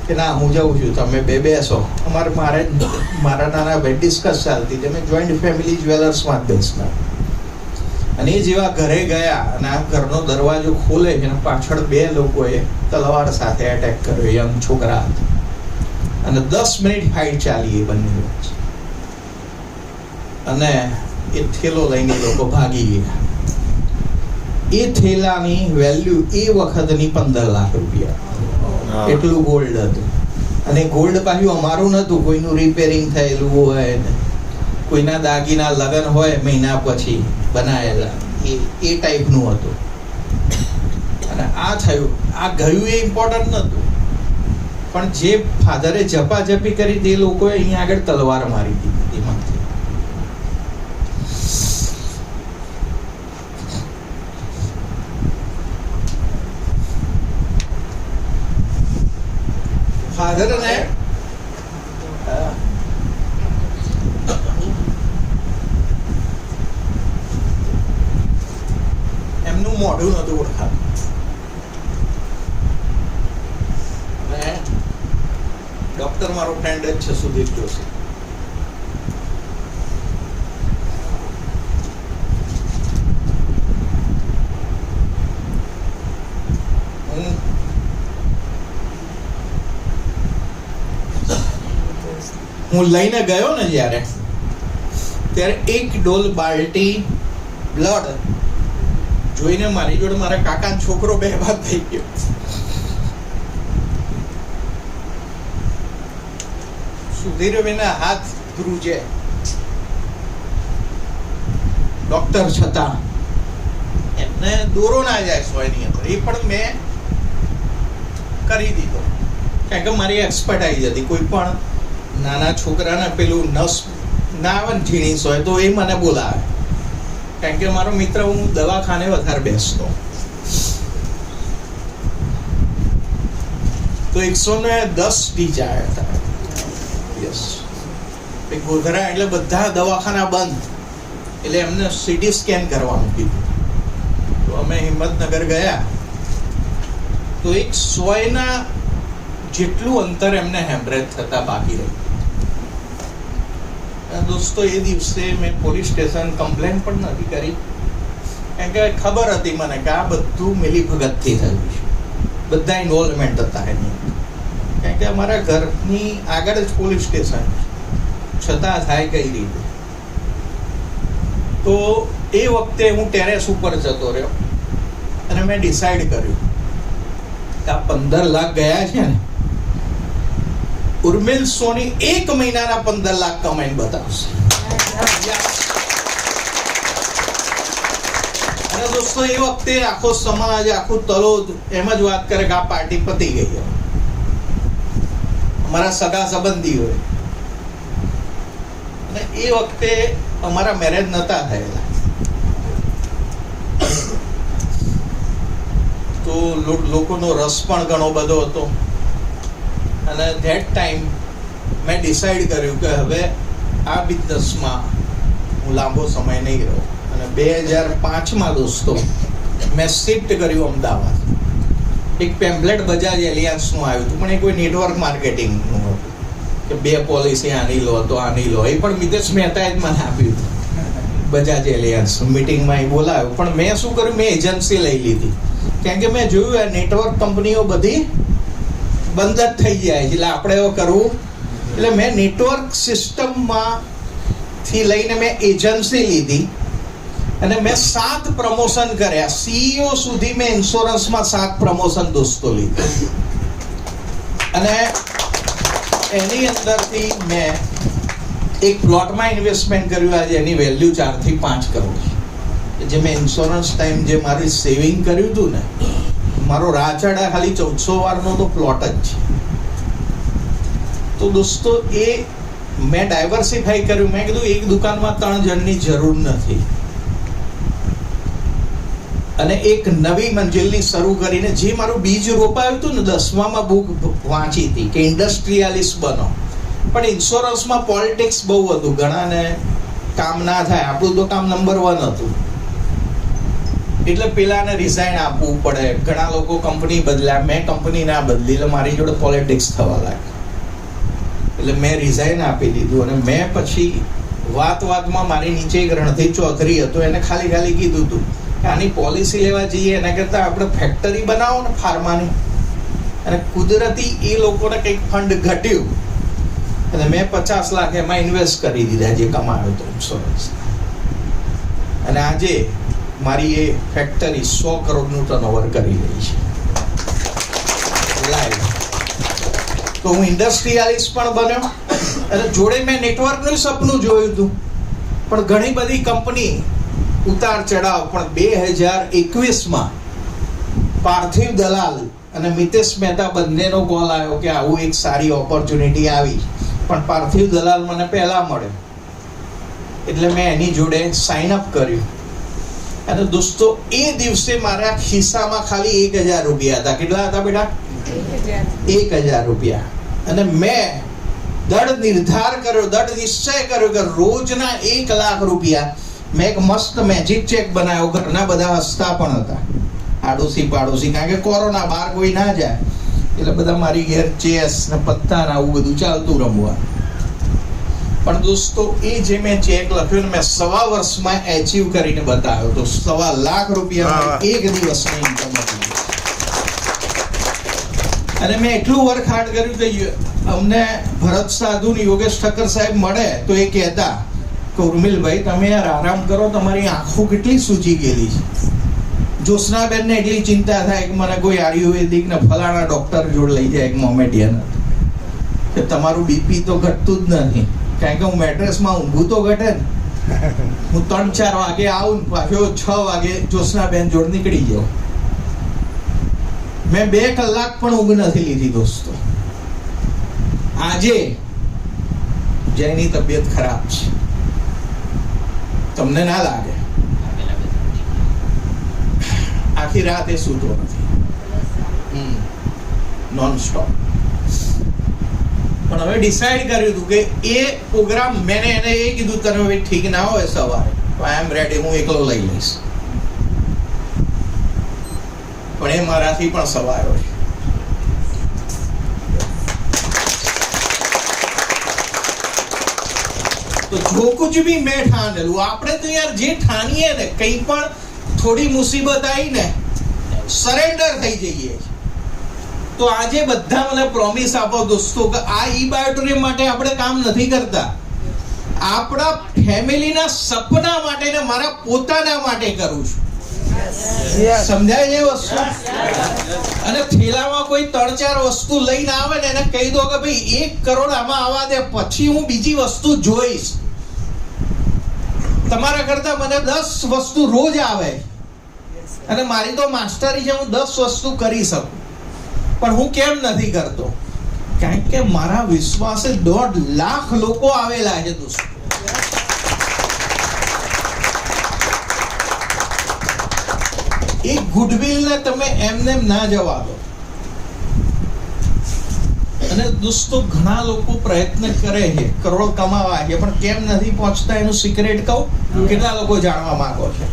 કે ના હું જાઉં છું, તમે બેસો. મારા નાના ભાઈ ડિસ્કસ ચાલતી હતી. અમે જોઈન્ટ ફેમિલી જ્વેલર્સમાં જ બેસતા. અને એ જેવા ઘરે ગયા અને આ ઘરનો દરવાજો ખોલે છે, પાછળ 2 લોકોએ તલવાર સાથે એટેક કર્યો. યંગ છોકરા અને 10 મિનિટ ફાઇટ ચાલી એ બંને વચ્ચે. અને એ થેલો લઈને લોકો ભાગી ગયા. એ થેલાની વેલ્યુ એ વખતની 15 લાખ રૂપિયા. એટલું ગોલ્ડ હતું. અને ગોલ્ડ પાછું અમારું નતું, કોઈનું રિપેરિંગ થયેલું હોય ને કોઈના દાગીના લગ્ન હોય મહિના પછી બનાવેલા, એ ટાઈપનું હતું. અને આ થયું, આ ગયું એ ઇમ્પોર્ટન્ટ નતું, પણ જે ફાધરે ઝપાઝપી કરી તે લોકોએ અહીંયા આગળ તલવાર મારી દીધી. એમાંથી ફાધરને એમનું મોઢું નતું ઓળખાતું. ડોક્ટર મારો ફ્રેન્ડ જ છે, સુધીર જોશી. હું લઈને ગયો ને જ્યારે, ત્યારે 1 ડોલ બાલ્ટી બ્લડ જોઈને મારી જોડે મારા કાકાનો છોકરો બેભાન થઈ ગયો. સુધીરભાઈના હાથ ધ્રુજે, ડોક્ટર છતાં એમને દોરો ના જાય સોયની અંદર, એ પણ મેં કરી દીધો, કારણ કે મારી એક્સપર્ટાઇઝ હતી. કોઈ પણ નાના છોકરાને પેલું નસ ના આવે ને ઝીણીસ હોય તો એ મને બોલાવે, કારણ કે મારો મિત્ર, હું દવાખાને વધારે બેસતો. તો 110 સ્ટીચ આવ્યા હતા. યસ, ગોધરા એટલે બધા દવાખાના બંધ, એટલે એમને સીટી સ્કેન કરવાનું કીધું. તો અમે હિંમતનગર ગયા, તો એક 100 જેટલું અંતર એમને હેમરેજ થતા બાકી રહ્યું. દોસ્તો, એ દિવસે મેં પોલીસ સ્ટેશન કમ્પ્લેન પણ નથી કરી, કારણ કે ખબર હતી મને કે આ બધું મિલીભગતથી થયું છે, બધા ઇન્વોલ્વમેન્ટ હતા એની, કારણ કે અમારા ઘરની આગળ જ પોલીસ સ્ટેશન, છતાં થાય કઈ રીતે. તો એ વખતે હું ટેરેસ ઉપર જતો રહ્યો અને મેં ડિસાઈડ કર્યું કે આ 15 લાખ ગયા છે ને, ઉર્મિલ સોની 1 મહિનાના 15 લાખ કમાઈને બતાવશે. અને દોસ્તો, એ વખતે આખો સમાજ, આખું તલોદ એમ જ વાત કરે કે આ પાર્ટી પતી ગઈ. અમારા સગા સંબંધીઓ, અને એ વખતે અમારા મેરેજ નતા થયેલા, તો લોકોનો રસ પણ ઘણો બધો હતો. અને ધેટ ટાઈમ મેં ડિસાઈડ કર્યું કે હવે આ બિઝનેસમાં હું લાંબો સમય નહીં રહું. અને 2005માં દોસ્તો મેં શિફ્ટ કર્યું અમદાવાદ. એક પેમ્પલેટ બજાજ એલિયન્સનું આવ્યું હતું, પણ એ કોઈ નેટવર્ક માર્કેટિંગનું હતું કે 2 પોલિસી આની લો તો આની લો. એ પણ મિતેશ મહેતાએ જ મને આપ્યું હતું, બજાજ એલિયન્સ. મિટિંગમાં એ બોલાવ્યો, પણ મેં શું કર્યું, મેં એજન્સી લઈ લીધી, કારણ કે મેં જોયું આ નેટવર્ક કંપનીઓ બધી બંધ જ થઈ જાય, એટલે આપણે એવું કરવું. એટલે મેં નેટવર્ક સિસ્ટમમાંથી લઈને મેં એજન્સી લીધી, અને મેં 7 પ્રમોશન કર્યા. CEO સુધી મેં ઇન્સ્યોરન્સમાં 7 પ્રમોશન દોસ્તો લીધા. અને એની અંદરથી મેં એક પ્લોટમાં ઇન્વેસ્ટમેન્ટ કર્યું, આજે એની વેલ્યુ 4 થી 5 કરોડ. જે મેં ઇન્સ્યોરન્સ ટાઈમ જે મારી સેવિંગ કર્યું હતું ને, મારો રાચડા ખાલી 1400 વારનો તો પ્લોટ જ છે. તો દોસ્તો, એ મેં ડાયવર્સિફાઈ કર્યું. મેં કીધું એક દુકાનમાં 3 જણની જરૂર નથી, અને એક નવી મંજિલની શરૂ કરીને જે મારું બીજ રોપાયું હતું ને, 10માં બુક વાંચી હતી કે ઇન્ડસ્ટ્રીયાલિસ્ટ બનો. પણ ઇન્સ્યોરન્સમાં પોલિટિક્સ બહુ હતું, ઘણાને કામ ના થાય. આપણું તો કામ નંબર 1 હતું, એટલે પેલાને રિઝાઇન આપવું પડે. ઘણા લોકો કંપની બદલ્યા, મેં કંપની ના બદલી, એટલે મારી જોડે પોલિટિક્સ થવા લાગી. એટલે મેં રિઝાઇન આપી દીધું. અને મેં પછી વાતમાં મારી નીચે એક રણધીર ચૌધરી હતો, એને ખાલી કીધું હતું કે આની પોલિસી લેવા જઈએ એના કરતાં આપણે ફેક્ટરી બનાવો ને ફાર્માની. અને કુદરતી એ લોકોને કંઈક ફંડ ઘટ્યું, એટલે મેં 50 લાખ એમાં ઇન્વેસ્ટ કરી દીધા, જે કમાયો હતો ઇન્સ્યોરન્સ. અને આજે મારી એ ફેક્ટરી 100 કરોડનું ટર્નઓવર કરી રહી છે લાઈવ. તો હું ઇન્ડસ્ટ્રીયાલિસ્ટ પણ બન્યો, અને જોડે મેં નેટવર્કનું સપનું જોયું હતું. પણ ઘણી બધી કંપની ઉતાર ચઢાવ. પણ 2021માં પાર્થિવ દલાલ અને મિતેશ મહેતા બંનેનો કોલ આવ્યો કે આવું એક સારી ઓપોર્ચ્યુનિટી આવી, પણ પાર્થિવ દલાલ મને પહેલા મળ્યો, એટલે મેં એની જોડે સાઇન અપ કર્યું. અને દોસ્તો, એ દિવસે મારા ખિસ્સામાં ખાલી 1000 રૂપિયા હતા. કેટલા હતા બેટા? 1000 રૂપિયા. અને મેં દૃઢ નિર્ધાર કર્યો, દૃઢ નિશ્ચય કર્યો કે રોજના 1 લાખ રૂપિયા. મેં એક મસ્ત મેજિક ચેક બનાવ્યો, ઘરના બધા હસતા પણ હતા, આડોશી પાડોશી, કારણ કે કોરોના, બહાર કોઈ ના જાય, એટલે બધા મારી ઘેર ચેસ ને પત્તા ને આવું બધું ચાલતું રમવા. પણ દોસ્તો, એ જે મેં ચેક લખ્યો ને, મેં 1.25 વર્ષમાં એચીવ કરીને બતાવ્યો તો. 1.25 લાખ રૂપિયા એક દિવસની ઇન્કમ હતી. અને મેં એટલું વર્ક હાર્ડ કર્યું કે અમને ભરત સાધુ ને યોગેશ ઠક્કર સાહેબ મળે તો એ કહેતા કે ઉર્મિલભાઈ, તમે યાર આરામ કરો, તમારી આંખો કેટલી સૂજી ગયેલી છે. જ્યોત્સનાબેનને એટલી ચિંતા થાય કે મને કોઈ આયુર્વેદિક ને ફલાણા ડોક્ટર જોડે લઈ જાય, એક મોમેડિયન. કે તમારું બીપી તો ઘટતું જ નથી, કારણ કે હું મેટ્રેસમાં ઊંઘું તો ઘટે ને. હું 3-4 વાગે આવું ને પાછો 6 વાગે જ્યોત્સનાબેન જોડે નીકળી જાઉં. મેં 2 કલાક પણ ઊંઘ નથી લીધી દોસ્તો. આજે જેની તબિયત ખરાબ છે, તમને ના લાગે, આખી રાત એ સૂતો નથી, નોન સ્ટોપ. પણ હવે ડિસાઈડ કર્યું હતું કે એ પ્રોગ્રામ મેં એને એ કીધું તને હવે ઠીક ના હોય સવારે તો આઈ એમ રેડી, હું એકલો લઈ લઈશ. પણ એ મારાથી પણ સવાયો છે. તો જો કુછ ભી મેં ઠાન લઉં, આપણે તો યાર જે ઠાનીએ ને, કંઈ પણ થોડી મુસીબત આવી ને સરેન્ડર થઈ જઈએ. તો આજે બધા મને પ્રોમિસ આપો દોસ્તો કે આ e-બાયોટોરિયમ માટે આપણે કામ નથી કરતા, આપણા ફેમિલીના સપના માટે ને મારા પોતાના માટે કરું છું. સમજાય એ વસ્તુ? અને થેલામાં કોઈ 3-4 વસ્તુ લઈને આવે ને એને કહી દો કે ભાઈ 1 કરોડ આમાં આવવા દે, પછી હું બીજી વસ્તુ જોઈશ. તમારા કરતા મને 10 વસ્તુ રોજ આવે અને મારી તો માસ્ટરી છે, હું 10 વસ્તુ કરી શકું. પણ હું કેમ નથી કરતો? કારણ કે મારા વિશ્વાસે 1.5 લાખ લોકો આવેલા છે દોસ્તો. એ ગુડવિલ ને તમે એમને ના જવા દો. અને દોસ્તો ઘણા લોકો પ્રયત્ન કરે છે કરોડ કમાવા છે, પણ કેમ નથી પહોંચતા એનું સિક્રેટ કહું? કેટલા લોકો જાણવા માંગો છે?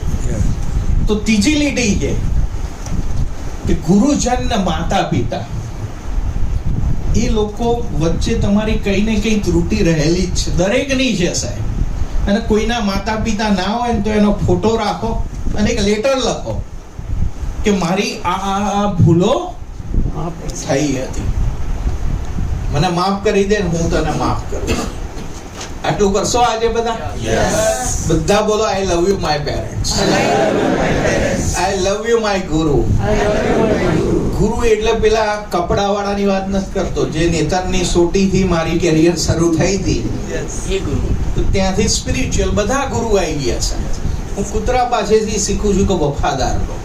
તો ત્રીજી લીટી છે કે ગુરુજન ને માતા પિતા, એ લોકો વચ્ચે તમારી કઈ ને કઈ ત્રુટિ રહેલી જ છે, દરેકની છે સાહેબ. અને કોઈના માતા પિતા ના હોય ને તો એનો ફોટો રાખો અને એક લેટર લખો કે મારી આ ભૂલો થઈ હતી, મને માફ કરી દે, હું તને માફ કરું. આટલું કરશો આજે બધા? બધા બોલો I love you my parents, I love you my guru. ગુરુ એટલે પેલા કપડા વાળાની વાત નથી કરતો, જે નેતરની સોટીથી મારી કેરિયર શરૂ થઈ હતી, તો ત્યાંથી સ્પિરિચ્યુઅલ બધા ગુરુ આવી ગયા છે. હું કૂતરા પાસેથી શીખું છું કે વફાદાર રહો.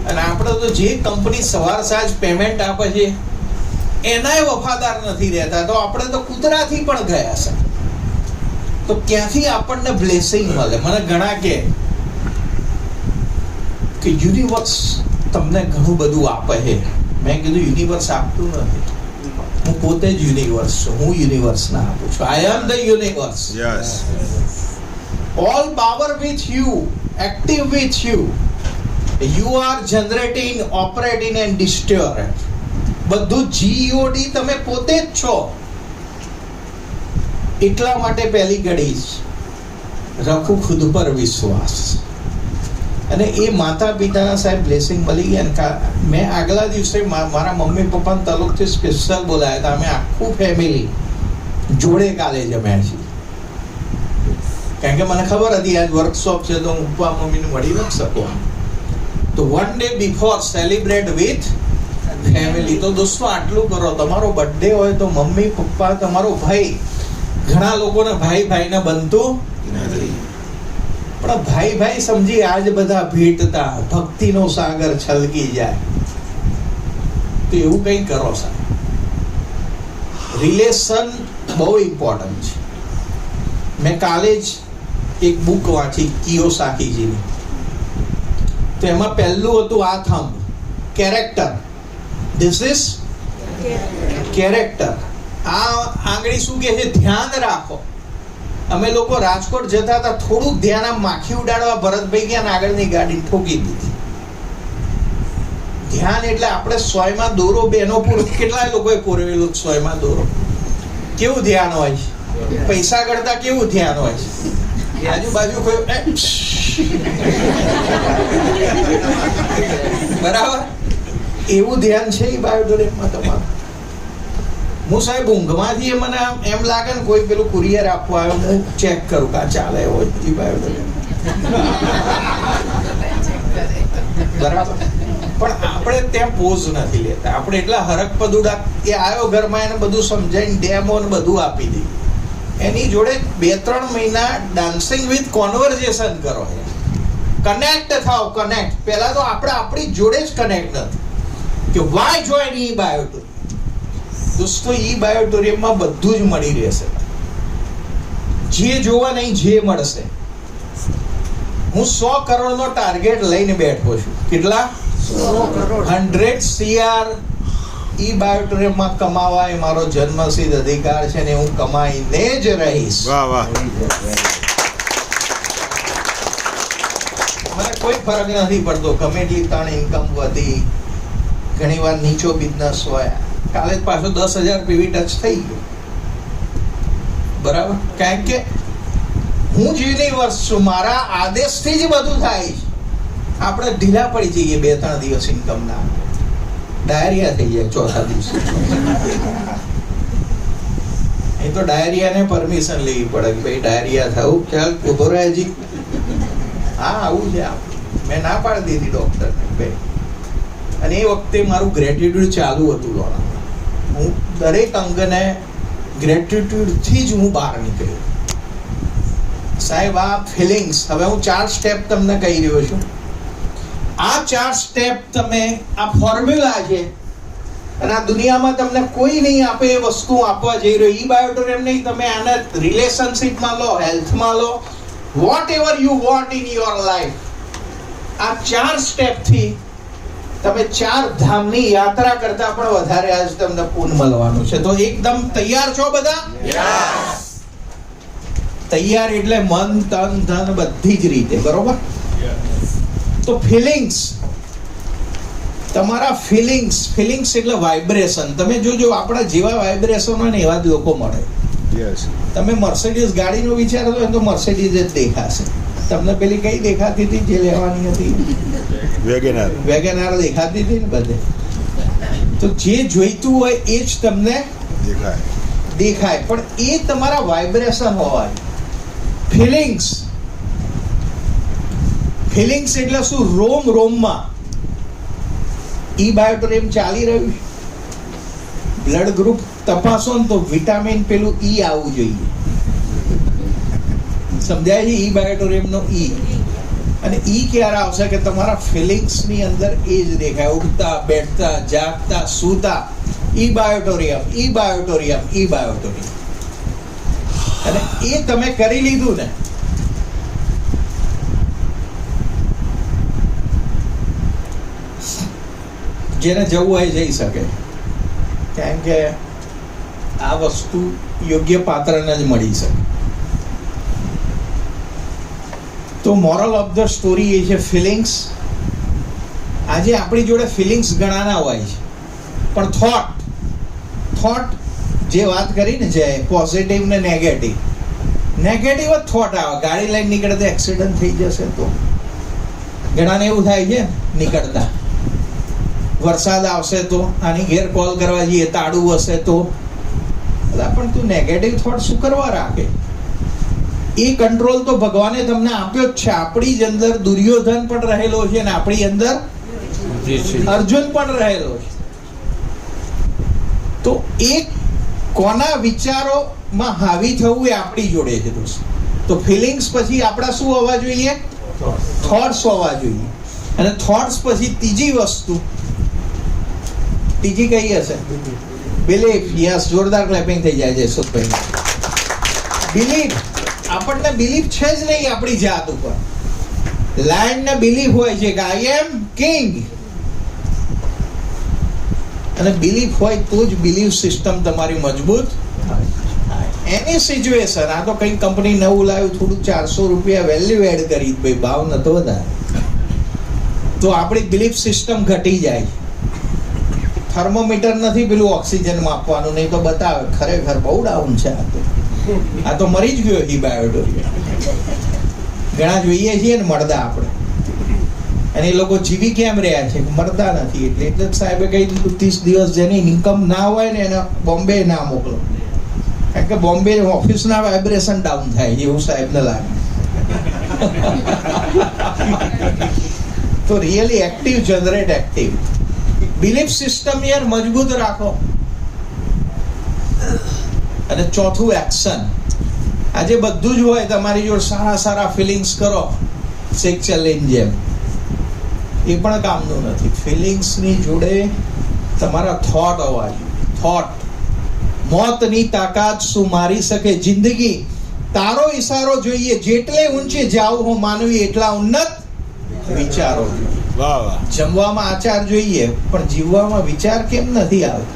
અને આપણે તો જે કંપની સવાર સાંજ પેમેન્ટ આપે છે એનાય વફાદાર નથી રહેતા, તો આપણે તો કૂતરાથી પણ ગયા છે. તો ક્યાંથી આપણને બ્લેસિંગ મળે? મને ઘણા કે યુનિવર્સ તમને ઘણું બધું આપે છે. મેં કીધું યુનિવર્સ આપતું નથી, હું પોતે જ યુનિવર્સ છું. હું યુનિવર્સને આપું છું. I am the universe. Yes. All power with you, active with you. You are generating, operating and destroying. બધું GOD તમે પોતે જ છો. એટલા માટે પહેલી ઘડી રખું ખુદ પર વિશ્વાસ. અને એ માતા પિતાના સાહેબ બ્લેસિંગ મળી ગયા. મેં આગલા દિવસે મારા મમ્મી પપ્પાના તાલુકથી સ્પેશિયલ બોલાયા હતા. અમે આખું ફેમિલી જોડે કાલે જમ્યા છીએ, કારણ કે મને ખબર હતી આજ વર્કશોપ છે તો હું પપ્પા મમ્મીને મળી નથી શકું. તો 1 day before celebrate with family. તો દોસ્તો આટલું કરો. તમારો બર્થડે હોય તો મમ્મી પપ્પા, તમારો ભાઈ, ઘણા લોકોને ભાઈ ભાઈને બનતું નથી, પણ ભાઈ ભાઈ સમજી આજ બધા ભેટતા, ભક્તિનો સાગર છલકી જાય. તો એવું કંઈ કરો સાહેબ. રિલેશન બહુ ઇમ્પોર્ટન્ટ છે. મેં કાલે જ એક બુક વાંચી કિયોસાકીજીની. તો એમાં પહેલું હતું આ thumb, character. This is character. આ આંગળી શું કહે છે? ધ્યાન રાખો. અમે લોકો રાજકોટ જતા હતા, થોડુંક ધ્યાન આમ માખી ઉડાડવા ભરતભાઈ ગયા ને આગળની ગાડી ઠોકી દીધી. ધ્યાન એટલે આપણે સોયમાં દોરો બેનો કેટલાય લોકોએ પોરવેલું સોયમાં દોરો. કેવું ધ્યાન હોય છે? પૈસા કરતા કેવું ધ્યાન હોય છે? આજુબાજુ કોઈ બરાબર એવું ધ્યાન છે એ બાયોડોરેટમાં તમારું. હું સાહેબ ઊંઘમાંથી મને એમ લાગે ને કોઈ પેલું કુરિયર આપવા આવ્યો, હું ચેક કરું કે ચાલે એવો જ બાયોડોરેટ. બરાબર. પણ આપણે ત્યાં પોઝ નથી લેતા. આપણે એટલા હરક પદુડા એ આવ્યો ઘરમાં એને બધું સમજાઈને ડેમો ને બધું આપી દઈએ. એની જોડે 2-3 મહિના ડાન્સિંગ વિથ કોન્વર્ઝેશન કરો, કનેક્ટ થાવ. કનેક્ટ પહેલા તો આપણે આપણી જોડે જ કનેક્ટ નથી કે વાય જોઈન ઈ બાયોટોરિયમ. દોસ્તો, ઈ બાયોટોરિયમમાં બધું જ મળી રહેશે. જે જોવા નહીં જે મળશે. હું 100 કરોડનો ટાર્ગેટ લઈને બેઠો છું. કેટલા? 100 CR ઈ બાયોટોરિયમમાં કમાવા એ મારો જન્મસિદ્ધ અધિકાર છે ને હું કમાઈને જ રહીશ. વાહ વાહ. મને કોઈ ફરક નથી પડતો ગમે એટલી ત્રણ ઇન્કમ વધી, ઘણી વાર નીચો બિઝનેસ હોય. કાલે જ પાછો 10,000 પીવી ટચ થઈ ગયો. બરાબર? કારણ કે હું યુનિવર્સ છું, મારા આદેશથી જ બધું થાય છે. આપણે ઢીલા પડી જઈએ 2-3 દિવસ ઇન્કમ ના, ડાયરિયા થઈ જાય ચોથા દિવસે. એ તો ડાયરિયાને પરમિશન લેવી પડે કે ભાઈ ડાયરિયા થવું, ચાલ ઉભો રહે જી, હા આવું છે. મેં ના પાડી દીધી ડોક્ટરને ભાઈ. અને એ વખતે મારું ગ્રેટિટ્યુડ ચાલુ હતું લોણા. હું દરેક અંગને ગ્રેટિટ્યુડથી જ હું બહાર નીકળ્યો. સાહેબ, આ ફિલિંગ્સ, હવે હું 4 સ્ટેપ તમને કહી રહ્યો છું. આ 4 સ્ટેપ તમે, આ ફોર્મ્યુલા છે અને આ દુનિયામાં તમને કોઈ નહીં આપે એ વસ્તુ આપવા જઈ રહ્યો. ઈ બાયોટોરિયમ નહીં, તમે આને રિલેશનશિપમાં લો, હેલ્થમાં લો, whatever you want in your life. આ 4 સ્ટેપથી તમે 4 ધામની યાત્રા કરતા પણ વધારે આજ તમને પૂન મળવાનું છે. તો એકદમ તૈયાર છો બધા? તૈયાર એટલે મન, તન, ધન બધી જ રીતે. બરોબર? તો ફિલિંગ્સ, તમારા ફિલિંગ્સ એટલે વાઇબ્રેશન. તમે જોજો આપણા જેવા વાઇબ્રેશન હોય ને એવા જ લોકો મળે. તમે મર્સિડીઝ ગાડીનો વિચારો તો તો મર્સિડીઝ જ દેખાશે. તમને પેલી કઈ દેખાતી હતી જે લેવાની હતી? વેગેનાર દેખાતી હતી ને બધે. તો જે જોઈતું હોય એ જ તમને દેખાય, પણ એ તમારા વાઇબ્રેશન હોવા. ફિલિંગ્સ એટલે શું? રોમમાં ઈ બાયોટોરિયમ ચાલી રહ્યું છે. બ્લડ ગ્રુપ તપાસો ને તો વિટામિન પેલું ઈ આવવું જોઈએ. સમજાય છે? ઈ બાયોટોરિયમ નો ઈ. અને ઈ ક્યારે આવશે કે તમારા ફિલિંગ્સ ની અંદર એ જ દેખાય. ઉઠતા, બેઠતા, જાગતા, સૂતા. ઈ બાયોટોરિયમ. અને એ તમે કરી લીધું ને, જેને જવું હોય જઈ શકે. કારણ કે આ વસ્તુ યોગ્ય પાત્રને જ મળી શકે. તો મોરલ ઓફ ધ સ્ટોરી એ છે ફિલિંગ્સ. આજે આપણી જોડે ફિલિંગ્સ ઘણાના હોય છે, પણ થોટ જે વાત કરી ને, જે પોઝિટિવ ને નેગેટિવ જ થોટ આવે. ગાડી લઈને નીકળતા એક્સિડન્ટ થઈ જશે તો ઘણાને એવું થાય છે નીકળતા. વરસાદ આવશે તો, આની ઘેર કોલ કરવા જઈએ તાળું હશે તો. પણ તું નેગેટિવ થોટ શું કરવા રાખે? એ કંટ્રોલ તો ભગવાને તમને આપ્યો જ છે. આપણી જ અંદર દુર્યોધન પણ રહેલો છે અને આપણી અંદર અર્જુન પણ રહેલો છે. તો એક કોના વિચારોમાં હાવી થવું એ આપણી જોડે છે દોસ્ત. તો ફિલિંગ્સ પછી આપણા શું હોવા જોઈએ? થોટ્સ હોવા જોઈએ. અને થોટ્સ પછી ત્રીજી વસ્તુ, ત્રીજી કઈ હશે? બિલીફ. યસ, જોરદાર ક્લેપિંગ થઈ જાય છે સુખભાઈ. બિલીફ. આપણને બિલીફ છે જ નહીં આપણી જાત ઉપર. લાયન ને બિલીફ હોય છે કે આઈ એમ કિંગ. અને બિલીફ હોય તો જ બિલીફ સિસ્ટમ તમારી મજબૂત. એની સિચ્યુએશન, આ તો કઈ કંપની નવું લાવ્યું, થોડું 400 રૂપિયા વેલ્યુ એડ કરી, ભાઈ ભાવ નતો વધારે, તો આપણી બિલીફ સિસ્ટમ ઘટી જાય. થર્મોમીટર નથી પેલું ઓક્સિજન માપવાનું, નહીં તો બતાવે ખરેખર બહુ ડાઉન છે. આ તો મરી જ ગયો ઈ બાયોટોરિયમ. ઘણા જોઈએ છીએ ને મળદા આપણે, અને એ લોકો જીવી કેમ રહ્યા છે? મળતા નથી. એટલે સાહેબે કહી દીધું 30 દિવસ જેની ઇન્કમ ના હોય ને એને બોમ્બે ના મોકલો. કારણ કે બોમ્બે ઓફિસના વાઇબ્રેશન ડાઉન થાય એવું સાહેબને લાગે. તો really active generate active. Belief system યાર મજબૂત રાખો. અને ચોથું એક્શન. આજે બધું જ હોય તમારી જોડે, સારા સારા ફિલિંગ્સ કરો સેક્સ્યુઅલ જેમ, એ પણ કામનું નથી. ફિલિંગ્સની જોડે તમારા થોટ હોવા જોઈએ. થોટ. મોતની તાકાત શું મારી શકે જિંદગી, તારો ઈશારો જોઈએ. જેટલે ઊંચે જાવ હું માનવી એટલા ઉન્નત વિચારો જોઈએ. વાહ વાહ. જમવામાં આચાર જોઈએ, પણ જીવવામાં વિચાર કેમ નથી આવતા?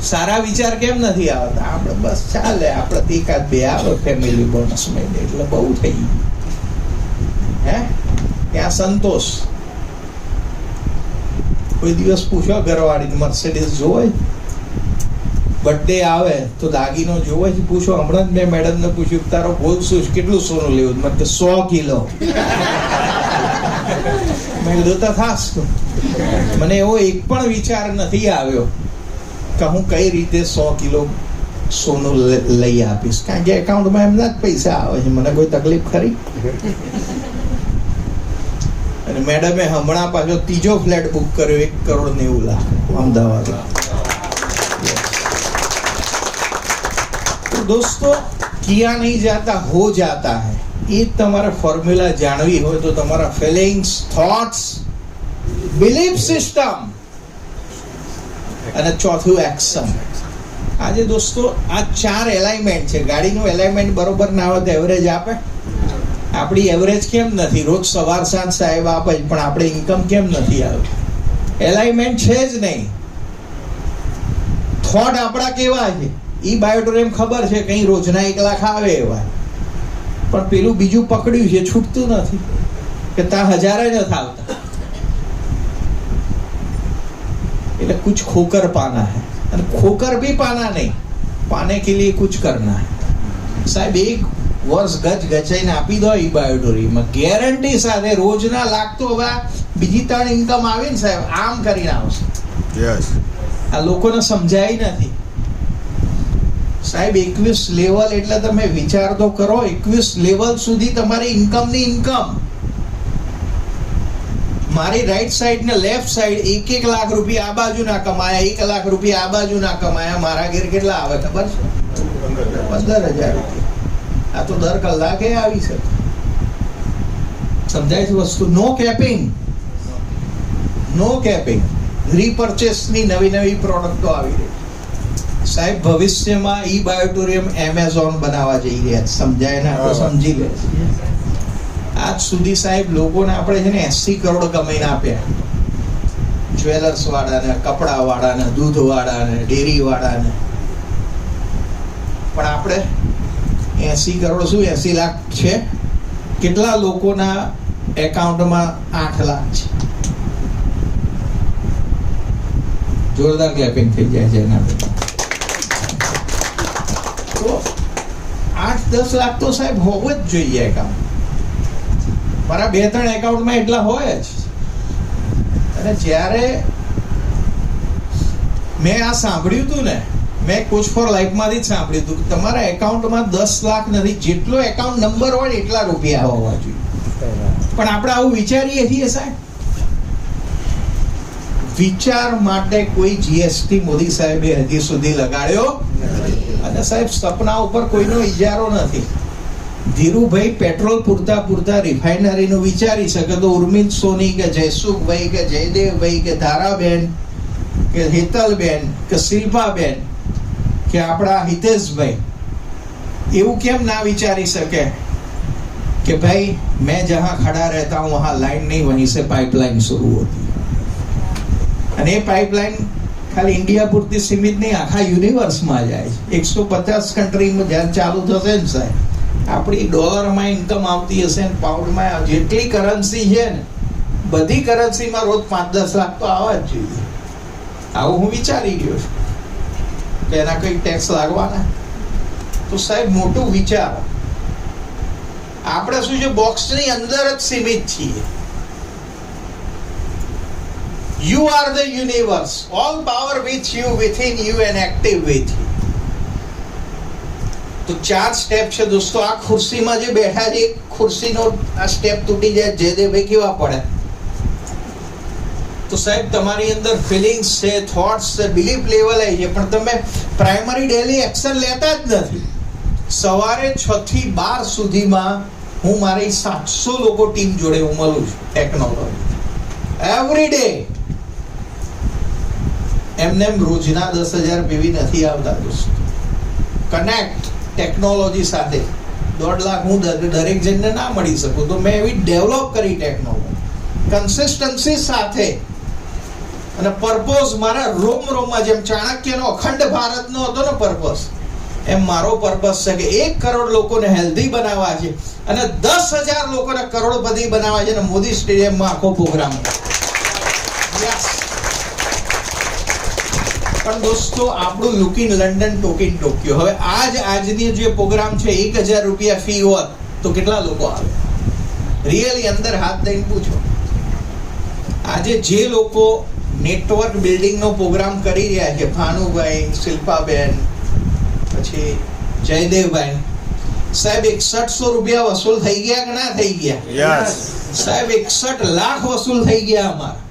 સારા વિચાર કેમ નથી આવતા? આપણે બસ ચાલે, આપણે એકાદ બે આવે ફેમિલી બોનસ મહિને એટલે બહુ થઈ ગયું. હે ત્યાં સંતોષ. કોઈ દિવસ પૂછો ઘરવાળી મર્સિડીઝ જોવે, બર્થડે આવે તો દાગીનો જોવે જ પૂછો. હમણાં જ મેં મેડમને પૂછ્યું તારો ગોલ શું છે, કેટલું સોનું લેવું? મને કે 100 કિલો. મેં કીધું તો થાસ. મને એવો એક પણ વિચાર નથી આવ્યો કે હું કઈ રીતે 100 કિલો સોનું લઈ આપીશ, કારણ કે એકાઉન્ટમાં એમના જ પૈસા આવે છે, મને કોઈ તકલીફ ખરી? અને મેડમે હમણાં પાછો ત્રીજો ફ્લેટ બુક કર્યો 1,90,00,000 અમદાવાદ. તો દોસ્તો, કિયા નહીં જાતા હો જાતા હૈ. એ તમારે ફોર્મ્યુલા જાણવી હોય તો તમારા ફિલિંગ્સ, થોટ્સ, બિલીફ સિસ્ટમ અને ચોથું એક્શન. આજે દોસ્તો આ 4 એલાઇનમેન્ટ છે. ગાડીનું એલાઇનમેન્ટ બરોબર ના હોય તો એવરેજ આપે? આપણી એવરેજ કેમ નથી? રોજ સવાર સાંજ સાહેબ આપે જ, પણ આપણે ઇન્કમ કેમ નથી આવતી? એલાઇનમેન્ટ છે જ નહીં. થોટ આપણા કેવા છે? ઈ બાયોડોરેમ ખબર છે કઈ રોજના 1 લાખ આવે એવા, પણ પેલું બીજું પકડ્યું છે, છૂટતું નથી કે ત્યાં 1000 જ નથી આવતા. એટલે કુછ ખોકર પાના હૈ, અને ખોકર ભી પાના નહીં, પાને કે લીએ કુછ કરના હૈ. સાહેબ 1 વર્ષ ગચાઈને આપી દો ઈ બાયોડોરીમાં, ગેરંટી સાથે રોજના લાગતો હવે બીજી 3 ઇન્કમ આવી ને સાહેબ, આમ કરીને આવશે. યસ. આ લોકોને સમજાય નથી સાહેબ. 21 લેવલ એટલે તમે વિચાર તો કરો, 21 લેવલ સુધી તમારી ઇન્કમની ઇન્કમ. મારી રાઈટ સાઈડ ને લેફ્ટ સાઈડ 1 લાખ રૂપિયા આ બાજુ ના કમાયા, 1 લાખ રૂપિયા આ બાજુ ના કમાયા. મારા ઘેર કેટલા આવે ખબર છે? 15,000 રૂપિયા. આ તો દર કલાકે આવી શકે. સમજાય છે વસ્તુ? નો કેપિંગ, નો કેપિંગ. રીપર્ચેસ ની નવી પ્રોડક્ટો આવી રહી સાહેબ. ભવિષ્યમાં ઈ બાયોટોરિયમ એમેઝોન બનાવવા જઈ રહ્યા. સમજાય ને? આપણે સમજી લે. આજ સુધી સાહેબ લોકોને આપણે છે ને 80 કરોડ કમાઈને આપ્યા. જ્વેલર્સ વાળાને, કપડા વાળાને, દૂધ વાળાને, ડેરી વાળાને. પણ આપણે 80 કરોડ શું 80 લાખ છે? કેટલા લોકોના એકાઉન્ટમાં 8 લાખ છે? જોરદાર ક્લેપિંગ થઈ જાય છે એના. તો 8-10 લાખ તો સાહેબ હોવું જ જોઈએ એકાઉન્ટ. મારા 2-3 એકાઉન્ટમાં એટલા હોય જ. અને જ્યારે મેં આ સાંભળ્યું હતું ને, મેં કોચ ફોર લાઈફમાંથી જ સાંભળ્યું હતું કે તમારા એકાઉન્ટમાં 10 લાખ નથી, જેટલો એકાઉન્ટ નંબર હોય એટલા રૂપિયા હોવા જોઈએ. પણ આપણે આવું વિચારીએ છીએ સાહેબ. વિચાર માટે કોઈ જીએસટી મોદી સાહેબે હજી સુધી લગાડ્યો. અને સાહેબ સપના ઉપર કોઈનો ઇજારો નથી. ધીરુભાઈ પેટ્રોલ પૂરતા રિફાઇનરીનું વિચારી શકે તો ઉર્મિલ સોની કે જયસુખભાઈ કે જયદેવભાઈ કે ધારાબેન કે હેતલબેન કે શિલ્પાબેન કે આપણા હિતેશભાઈ એવું કેમ ના વિચારી શકે કે ભાઈ मैं जहां खड़ा रहता हूं वहां लाइन नहीं, वहीं से पाइपलाइन शुरू होती है. અને એ પાઇપલાઇન ખાલી ઇન્ડિયા પૂરતી સીમિત નહીં, આખા યુનિવર્સમાં જાય છે. 150 કન્ટ્રીમાં જ્યારે ચાલુ થશે ને સાહેબ, આપણી ડોલરમાં ઇન્કમ આવતી હશે ને પાઉન્ડમાં. જેટલી કરન્સી છે ને બધી કરન્સીમાં રોજ 5-10 લાખ તો આવવા જ જોઈએ. આવું હું વિચારી ગયો છું કે એના કઈ ટેક્સ લાગવાના. તો સાહેબ મોટું વિચારો. આપણે શું છે, બોક્સની અંદર જ સીમિત છીએ. You are the universe. All power with you, within you and active with you. તો 4 સ્ટેપ છે દોસ્તો. આ ખુરશીમાં જે બેઠા છે, ખુરશીનો આ સ્ટેપ તૂટી જાય, જયદેવભાઈ કેવા પડે? તો સાહેબ તમારી અંદર ફિલિંગ્સ છે, થોટ્સ છે, બિલીફ લેવલ છે, પણ તમે પ્રાઇમરી ડેલી એક્શન લેતા જ નથી. સવારે 6 થી 12 સુધીમાં હું મારી 700 લોકો ટીમ જોડે હું મળું છું. Technology every day. એમને રોજના 10,000 પીવી નથી આવતા દોસ્તો. કનેક્ટ ટેકનોલોજી સાથે. 1.5 લાખ હું દરેક જણને ના મળી શકું, તો મેં એવી ડેવલપ કરી ટેકનોલોજી કન્સિસ્ટન્સી સાથે. અને પર્પોઝ મારા રોમમાં, જેમ ચાણક્યનો અખંડ ભારતનો હતો ને પર્પસ, એમ મારો પર્પસ છે કે 1 કરોડ લોકોને હેલ્ધી બનાવવા છે અને 10,000 લોકોને કરોડપતિ બનાવવા છે. અને મોદી સ્ટેડિયમમાં આખો પ્રોગ્રામ. પણ દોસ્તો, આપણું લુકિંગ લંડન, ટોકિંગ ટોક્યો. હવે આજની જે પ્રોગ્રામ છે, 1,000 રૂપિયા ફી હોત તો કેટલા લોકો આવે? રિયલી અંદર હાથ દઈને પૂછો. આજે જે લોકો નેટવર્ક બિલ્ડિંગનો પ્રોગ્રામ કરી રહ્યા છે, ભાનુભાઈ, શિલ્પાબેન, પછી જયદેવભાઈ સાહેબ, 6100 રૂપિયા વસૂલ થઈ ગયા કે ના થઈ ગયા? યસ સાહેબ, 61 લાખ વસૂલ થઈ ગયા અમારા.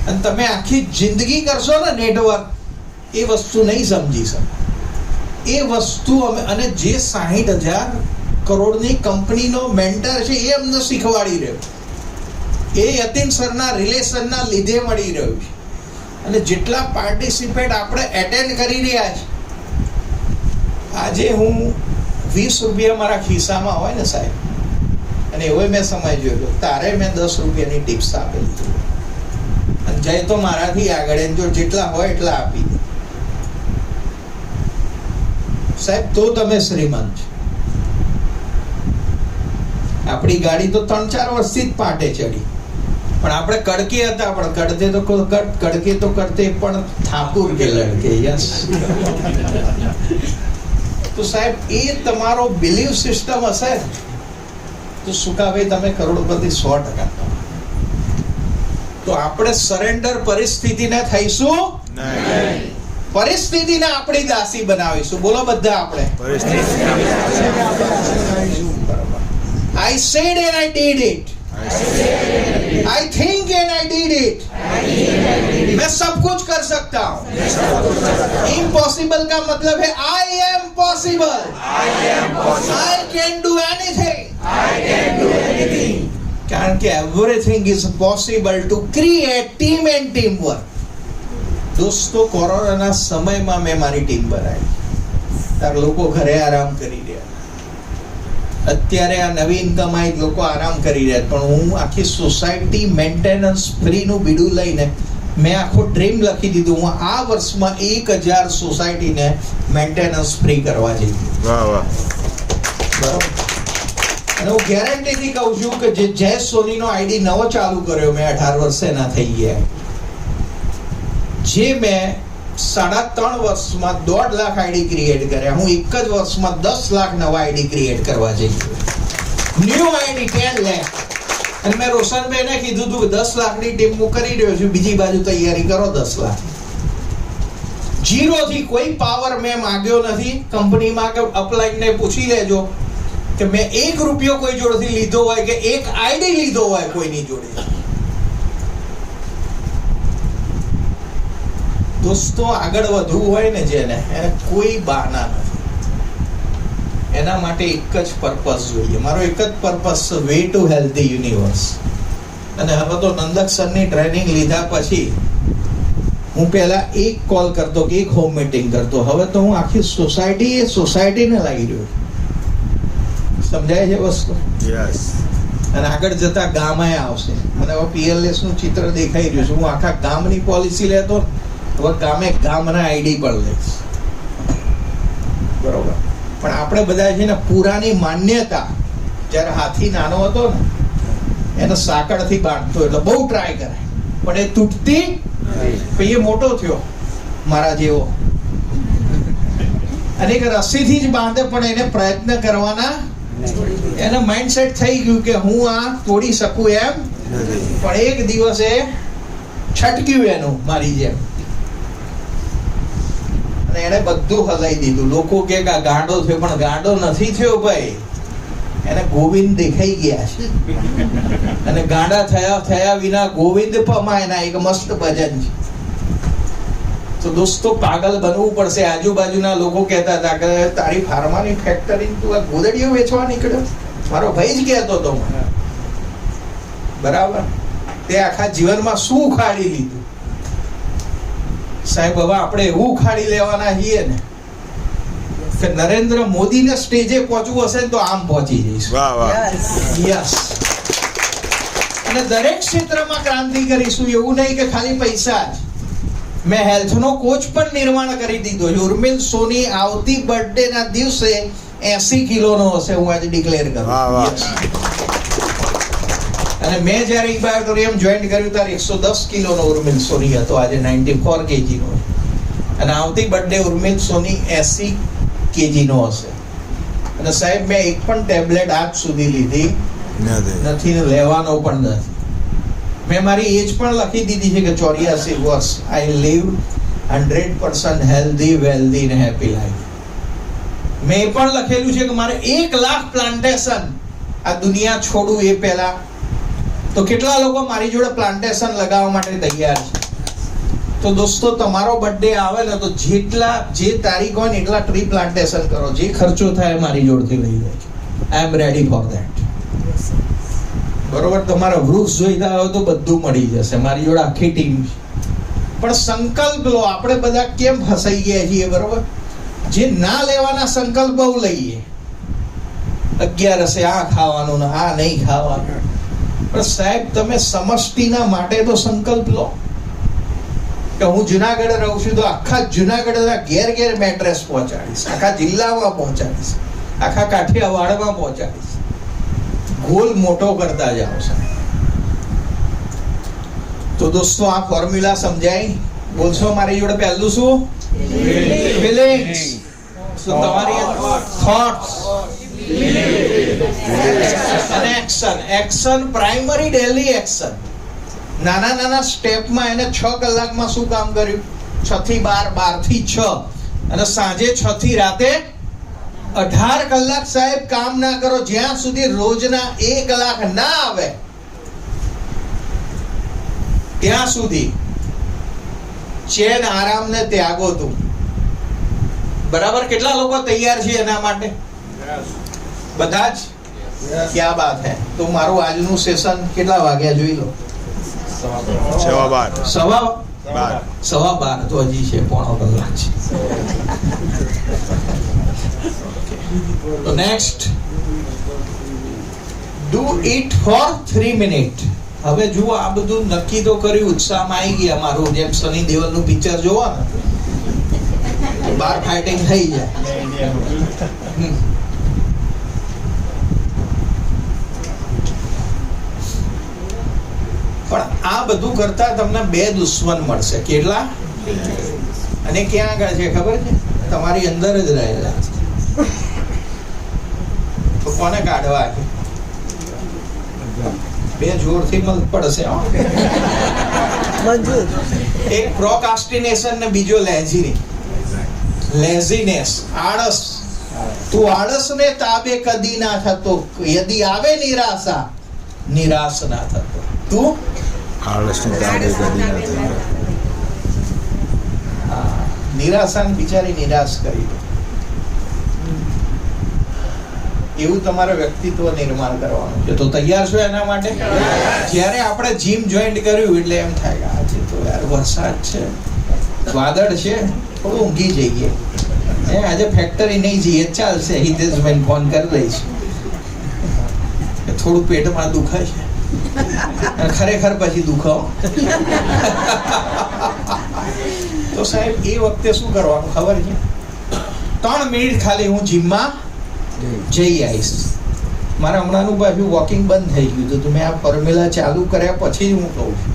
અને તમે આખી જિંદગી કરશો ને નેટવર્ક, એ વસ્તુ નહીં સમજી શકો. એ વસ્તુ અમે, અને જે 60,000 કરોડની કંપનીનો મેન્ટર છે, એ અમને શીખવાડી રહ્યો. એ યતીન સરના રિલેશનના લીધે મળી રહ્યું છે. અને જેટલા પાર્ટિસિપેટ આપણે એટેન્ડ કરી રહ્યા છે, આજે હું 20 રૂપિયા મારા ખિસ્સામાં હોય ને સાહેબ, અને એવો મેં સમય જોયો, તારે મેં 10 રૂપિયાની ટિપ્સ આપેલી. અને જય તો મારાથી આગળ, જો જેટલા હોય એટલા આપી દે સાહેબ, તો તમે શ્રીમંત છો. આપણી ગાડી તો 3-4 વર્ષથી જ પાટે ચડી, પણ આપણે કડકે હતા. પણ કડકે તો કરતે પણ ઠાકુર કે લડકે. યસ. તો સાહેબ, એ તમારો બિલીફ સિસ્ટમ હશે તો સુકાભાઈ તમે કરોડપતિ 100%. તો આપણે સરેન્ડર પરિસ્થિતિને થઈશું નહીં. પરિસ્થિતિને આપણી દાસી બનાવીશું. બોલો બધા આપણે. I said and I did it. I think and I did it. मैं सब कुछ कर सकता हूँ. Impossible का मतलब है I am possible. I can do anything. કારણ કે everything is possible to create team and teamwork. દોસ્તો, કોરોનાના સમયમાં મેં મારી ટીમ બનાવી. તાર લોકો ઘરે આરામ કરી રહ્યા. અત્યારે આ નવી ઇન્કમ લોકો આરામ કરી રહ્યા, પણ હું આખી સોસાયટી મેન્ટેનન્સ ફ્રી નું બીડું લઈને મેં આખો ડ્રીમ લખી દીધું. હું આ વર્ષમાં 1,000 સોસાયટીને મેન્ટેનન્સ ફ્રી કરવા જઈ. વાહ વાહ. બરાબર. અને હું ગેરંટીથી કહું છું કે જે જય સોનીનો આઈડી નવો ચાલુ કર્યો મેં, 18 વર્ષના થઈ ગયા, જે મેં 3.5 વર્ષમાં 1.5 લાખ આઈડી ક્રિએટ કર્યા, હું એક જ વર્ષમાં 10 લાખ નવા આઈડી ક્રિએટ કરવા જઈ રહ્યો. New ID 10 lakh. અને મેં રોશનભાઈને કીધું હતું કે 10 લાખની ટીમ હું કરી રહ્યો છું, બીજી બાજુ તૈયારી કરો 10 લાખ. 0 થી કોઈ પાવર મેં માંગ્યો નથી. કંપનીમાં કે અપલાઈનને પૂછી લેજો કે મેં 1 રૂપિયો કોઈ જોડેથી લીધો હોય કે 1 આઈડી લીધો હોય કોઈની જોડે. દોસ્તો, આગળ વધવું હોય ને જેને, એને કોઈ બહાના નથી. એના માટે એક જ પર્પસ જોઈએ. મારો એક જ પર્પસ છે, વે ટુ હેલ્ધી યુનિવર્સ. અને હવે તો નંદક સરની ટ્રેનિંગ લીધા પછી હું પહેલા એક કોલ કરતો કે એક હોમ મીટિંગ કરતો, હવે તો હું આખી સોસાયટીને લાગી રહ્યો. સમજાય છે વસ્તુ? યસ. અને આગળ જતા ગામે આવશે. મને હવે PLS નું ચિત્ર દેખાઈ રહ્યું છે. હું આખા ગામની પોલિસી લેતો, હવે ગામના આઈડી પણ લઈશ. બરોબર. પણ આપણે બધા છે ને પુરાની માન્યતા, જ્યારે હાથી નાનો હતો ને એને સાંકળથી બાંધતો, એટલે બહુ ટ્રાય કરે પણ એ તૂટતી. પછી એ મોટો થયો મારા જેવો, અને એક રસ્સીથી જ બાંધે, પણ એને પ્રયત્ન કરવાના, એને માઇન્ડસેટ થઈ ગયું કે હું આ તોડી શકું એમ. પણ એક દિવસે છટક્યું એનું મારી જેમ, અને એને બધું હલાઈ દીધું. લોકો કે ગાંડો થયો, પણ ગાંડો નથી થયો ભાઈ. એને ગોવિંદ દેખાઈ ગયા છે અને ગાંડા થયા વિના ગોવિંદ પમાય ના એક મસ્ત ભજન છે. તો દોસ્તો પાગલ બનવું પડશે. આજુબાજુના લોકો કહેતા હતા કે તારી ફાર્માની ફેક્ટરી તું આ ગોદડીઓ વેચવા નીકળ્યો. મારો ભાઈ જ કહેતો હતો મને. બરાબર, તે આખા જીવનમાં શું ઉખાડી લીધું સાહેબ? હવે આપણે એવું ઉખાડી લેવાના છીએ ને કે નરેન્દ્ર મોદીને સ્ટેજે પહોંચવું હશે તો આમ પહોંચી જઈશું. વાહ વાહ. યસ. અને દરેક ક્ષેત્રમાં ક્રાંતિ કરીશું. એવું નહીં કે ખાલી પૈસા જ. મેં હેલ્થનો કોચ પણ નિર્માણ કરી દીધો છે. ઉર્મિલ સોની આવતી બર્થડે ના દિવસે 80 કિલોનો હશે, હું આજે ડિક્લેર કરું. વાહ, વાહ. Yes. અને મેં જ્યારે ઇબાયોટોરિયમ જોઈન કર્યું ત્યારે 110 કિલોનો ઉર્મિલ સોની હતો, આજે 94 કેજીનો. અને આવતી બર્થડે ઉર્મિલ સોની 80 કેજીનો હશે. અને સાહેબ મેં એક પણ ટેબ્લેટ આજ સુધી લીધી નથી, લેવાનો પણ નથી. મેં મારી એજ પણ લખી દીધી છે કે 84 વર્ષ. આઈ લીવ 100% હેલ્ધી, વેલ્ધી અને હેપી લાઈફ. મેં એ પણ લખેલું છે કે મારે 1 લાખ પ્લાન્ટેશન આ દુનિયા છોડું એ પહેલા. તો કેટલા લોકો મારી જોડે પ્લાન્ટેશન લગાવવા માટે તૈયાર છે? તો દોસ્તો તમારો બર્થડે આવે ને તો જે તારીખ હોય ને એટલા ટ્રી પ્લાન્ટેશન કરો. જે ખર્ચો થાય મારી જોડથી લઈ જાય. આઈ એમ રેડી ફોર ધેટ. બરોબર, તમારા વૃક્ષ જોઈતા હોય તો બધું મળી જશે. મારી જોડે આખી ટીમ છે. પણ સંકલ્પ લો. આપણે બધા કેમ ફસાઈ ગયા છીએ? બરોબર, જે ના લેવાના સંકલ્પ બહુ લઈએ. 11 આ ખાવાનું ને આ નહીં ખાવાનું. પણ સાહેબ તમે સમષ્ટિના માટે તો સંકલ્પ લો કે હું જુનાગઢ રહું છું તો આખા જુનાગઢના ઘેર મેટ્રેસ પહોંચાડીશ, આખા જિલ્લામાં પહોંચાડીશ, આખા કાઠિયાવાડમાં પહોંચાડીશ. ગોલ મોટો કરતા જાઓ સાહેબ. તો દોસ્તો આ ફોર્મ્યુલા સમજાય? બોલશો મારી જોડે? પહેલું શું? ફિલિંગ્સ. તો તમારી થોટ્સ અને action. Action primary daily action. નાના સ્ટેપમાં એને 6 કલાકમાં શું કામ કર્યું? 6 થી 12, 12 થી 6 અને સાંજે 6 થી રાતે 18 કલાક સાહેબ કામ ના કરો જ્યાં સુધી રોજના 1 લાખ ના આવે ત્યાં સુધી ચેન આરામ ને ત્યાગો તું. બરાબર, કેટલા લોકો તૈયાર છે એના માટે? બધા જ? ક્યા બાત હે. તો મારું આજનું સેશન કેટલા વાગ્યા જોઈ લો? 12:15 તો હજી છે, પોણો કલાક છે. તો next, do it for 3 minute. હવે જુઓ, આ બધું નક્કી તો કર્યું, ઉત્સાહમાં આવી ગયા. મારું જેમ સની દેઓલનું પિક્ચર જોવો ને, બાર ફાઇટિંગ થઈ જાય. પણ આ બધું કરતા તમને 2 દુશ્મન મળશે. કેટલા? અને ક્યાં આગળ છે ખબર છે? તમારી અંદર જ રહેલા. તો કોને કાઢવા છે? 2 જોરથી પડશે. એક પ્રોકાસ્ટિનેશન ને બીજો લેઝીનેસ, આળસ. તું આળસને તાબે કદી ના થતો, યદી આવે નિરાશા નિરાશ ના થતો. તું આળસને તાબે કદી ના થતો. નિરાશાને બિચારી નિરાશ કરી દો. એવું તમારે વ્યક્તિત્વ નિર્માણ કરવાનું છે. તો તૈયાર છો એના માટે? જ્યારે આપણે જીમ જોઈન્ટ કર્યું એટલે એમ થાય કે આજે તો યાર વરસાદ છે, વાદળ છે, થોડું ઊંઘી જઈએ. આજે ફેક્ટરી નહીં જઈએ ચાલશે. હિતેશભાઈ ફોન કરી દઈશ. થોડું પેટમાં દુખાય છે, ખરેખર પછી દુખાવો. તો સાહેબ એ વખતે શું કરવાનું ખબર છે? 3 મિનિટ ખાલી હું જીમમાં જઈ આવીશ. મારે હમણાંનું પાછું વોકિંગ બંધ થઈ ગયું હતું. મેં આ ફોર્મ્યુલા ચાલુ કર્યા પછી જ હું કહું છું.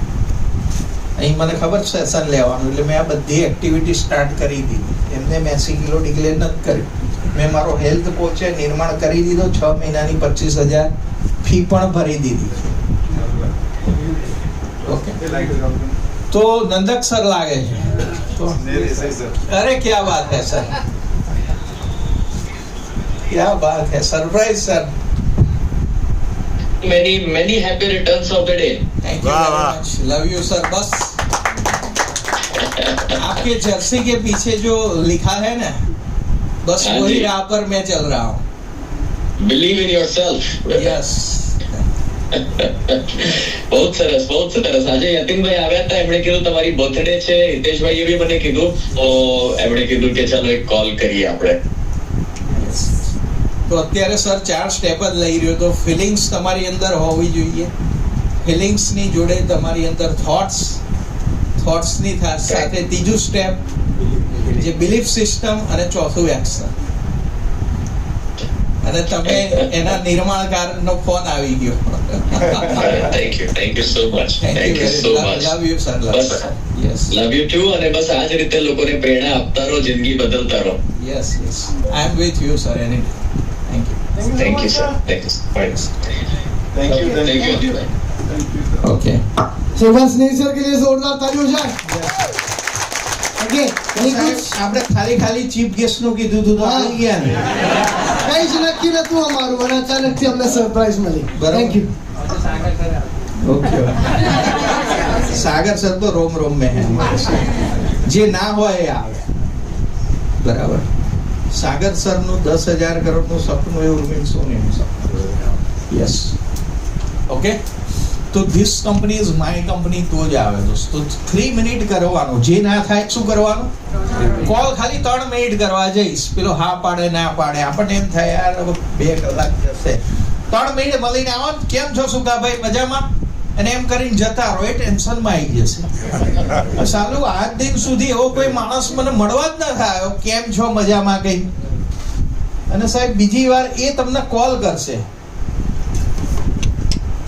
અહીં મને ખબર સેશન લેવાનું એટલે મેં આ બધી એક્ટિવિટી સ્ટાર્ટ કરી દીધી. એમને મેં 80 કિલો ડિક્લેર નથી કર્યું. મેં મારો હેલ્થ કોચ નિર્માણ કરી દીધો. 6 મહિનાની 25,000 ફી પણ ભરી દીધી. ઓકે, તો નંદક સર લાગે છે. અરે ક્યા બાત હે સર, क्या बात है, surprise sir. many happy returns of the day. Thank you very much, love you sir. बस आपके जर्सी के पीछे जो लिखा है ना, बस हाँ वही जी. राह पर मैं चल रहा हूँ. Believe in yourself. યસ. બહુ સરસ, બહુ સરસ. આજે યતિનભાઈ આવ્યા હતા, એમણે કીધું તમારી બર્થડે છે. હિતેશભાઈએ બી મને કીધું, તો એમણે કીધું કે ચાલો એક કોલ કરીએ આપણે. તો અત્યારે સર 4 સ્ટેપ જ લઈ રહ્યો, તો ફિલિંગ્સ તમારી અંદર હોવી જોઈએ. ફિલિંગ્સ ની જોડે તમારી અંદર થોટ્સ ની સાથે ત્રીજું સ્ટેપ જે બિલીફ સિસ્ટમ, અને ચોથું એક્શન. અને તમે એના નિર્માણકારનો ફોન આવી ગયો. Thank you so much. Thank Thank you you so very much. love you sir. બસ Yes. Love you too. અને બસ આ જ રીતે લોકોને પ્રેરણા આપતા રહો, જિંદગી બદલતા રહો. Yes. I am with you sir anytime. Thank you. Thank you sir. Thank you. Thank you. યતિનભાઈ. Okay. Subhash नहीं सर के लिए जोरदार तालियों जाए. ओके, नहीं कुछ આપણે ખાલી ચીફ ગેસ્ટ નું કીધું હતું, તો હા. આવી ગયા ને. कई ज नक्की नतुं અમારું, અને અચાનકથી અમને સરપ્રાઈઝ મળી. બરાબર. Thank you. Okay. Sagar sir તો રોમ में है. જે ના હોય એ આવે. બરાબર. સાગર સર નું 10,000 કરોડનું સપનું એવું મીન્સ સોનીનું સપનું. યસ. ઓકે. તો this company is my company, તો જ આવે દોસ્તો. 3 મિનિટ કરવાનું, જે ના થાય શું કરવાનું? કોલ ખાલી 3 મિનિટ કરવા જઈશ, પેલો હા પાડે ના પાડે, આપણને એમ થાય યાર 2 કલાક જશે. 3 મિનિટ મળીને આવો, કેમ છો સુકાભાઈ, મજામાં, અને એમ કરીને જતા રહો, એ ટેન્શનમાં આવી જશે. સાલું આજ દિન સુધી એવો કોઈ માણસ મને મળવા જ ન થયો કેમ છો મજામાં કઈ. અને સાહેબ બીજી વાર એ તમને કોલ કરશે,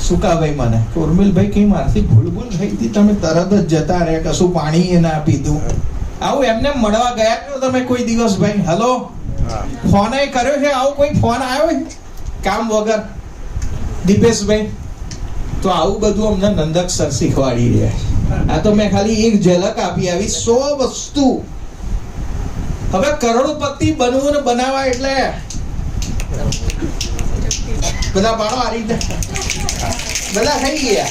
સુકાભાઈ મને ઉર્મિલભાઈ કઈ મારથી ભૂલ થઈ હતી, તમે તરત જ જતા રહ્યા, કશું પાણી એ ના પીધું. આવું એમને મળવા ગયા છો તમે કોઈ દિવસ ભાઈ? હલો, ફોન કર્યો છે? આવું કોઈ ફોન આવ્યો કામ વગર? દીપેશભાઈ, તો આવું બધું અમને નંદક સર શીખવાડી રહ્યા. આ તો મેં ખાલી એક ઝલક આપી, આવી 100 વસ્તુ. હવે કરોડપતિ બનવું ને બનાવવા એટલે બધા પાડો આ રીતે બધા થઈ ગયા.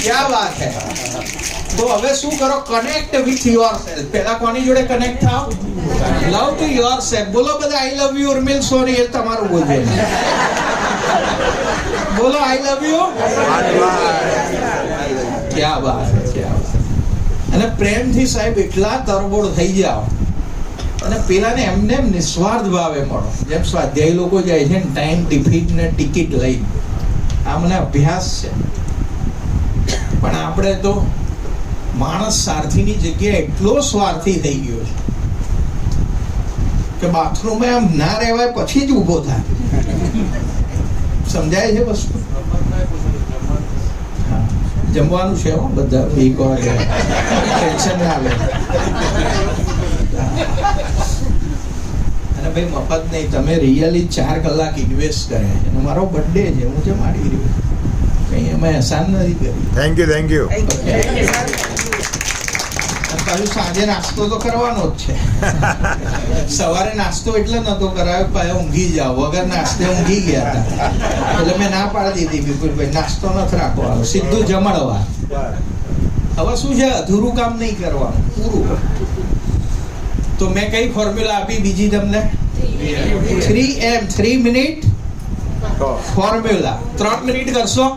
ક્યાં વાત હે. તો હવે શું કરો? Connect with yourself. પહેલા કોની જોડે કનેક્ટ થાવ? Love to yourself. બોલો બધા આઈ લવ યુ ઉર્મિલ સોની. એ તમારું બોલજો. બોલો આઈ લવ યુ. ક્યાં વાત હે, ક્યાં વાત. અને પ્રેમથી સાહેબ એટલા તરબોળ થઈ જાઓ, અને પેલાને એમને નિસ્વાર્થ ભાવે મળો. જેમ સ્વાધ્યાય લોકો જાય છે ને ટાઈમ ટિફિન ને ટિકિટ લઈ, આ મને અભ્યાસ છે. પણ આપણે તો માણસ સારથીની જગ્યાએ એટલો સ્વાર્થી થઈ ગયો છે કે બાથરૂમમાં આમ ના રહેવાય પછી જ ઊભો થાય. સમજાય છે વસ્તુ? જમવાનું છે હો બધા, ટેન્શન ના લે. અને ભાઈ મફત નહીં, તમે રિયલી 4 કલાક ઇન્વેસ્ટ કર્યા છે. અને મારો બર્થડે છે, હું જમાડી રહ્યો, કઈ એમાં એહસાન નથી કર્યું. Thank you. પાછું સાંજે નાસ્તો તો કરવાનો જ છે. સવારે નાસ્તો એટલે નતો કરાયો, પાછા ઊંઘી જાવ, વગર નાસ્તે ઊંઘી ગયા હતા. એટલે મેં ના પાડી દીધી, બિલકુલ નાસ્તો નથી રાખવાનો, સીધું જમણવા. હવે શું છે, અધૂરું કામ નહીં કરવાનું, પૂરું. તો મેં કઈ ફોર્મ્યુલા આપી બીજી તમને? 3M, 3 minute formula. 3 મિનિટ કરશો,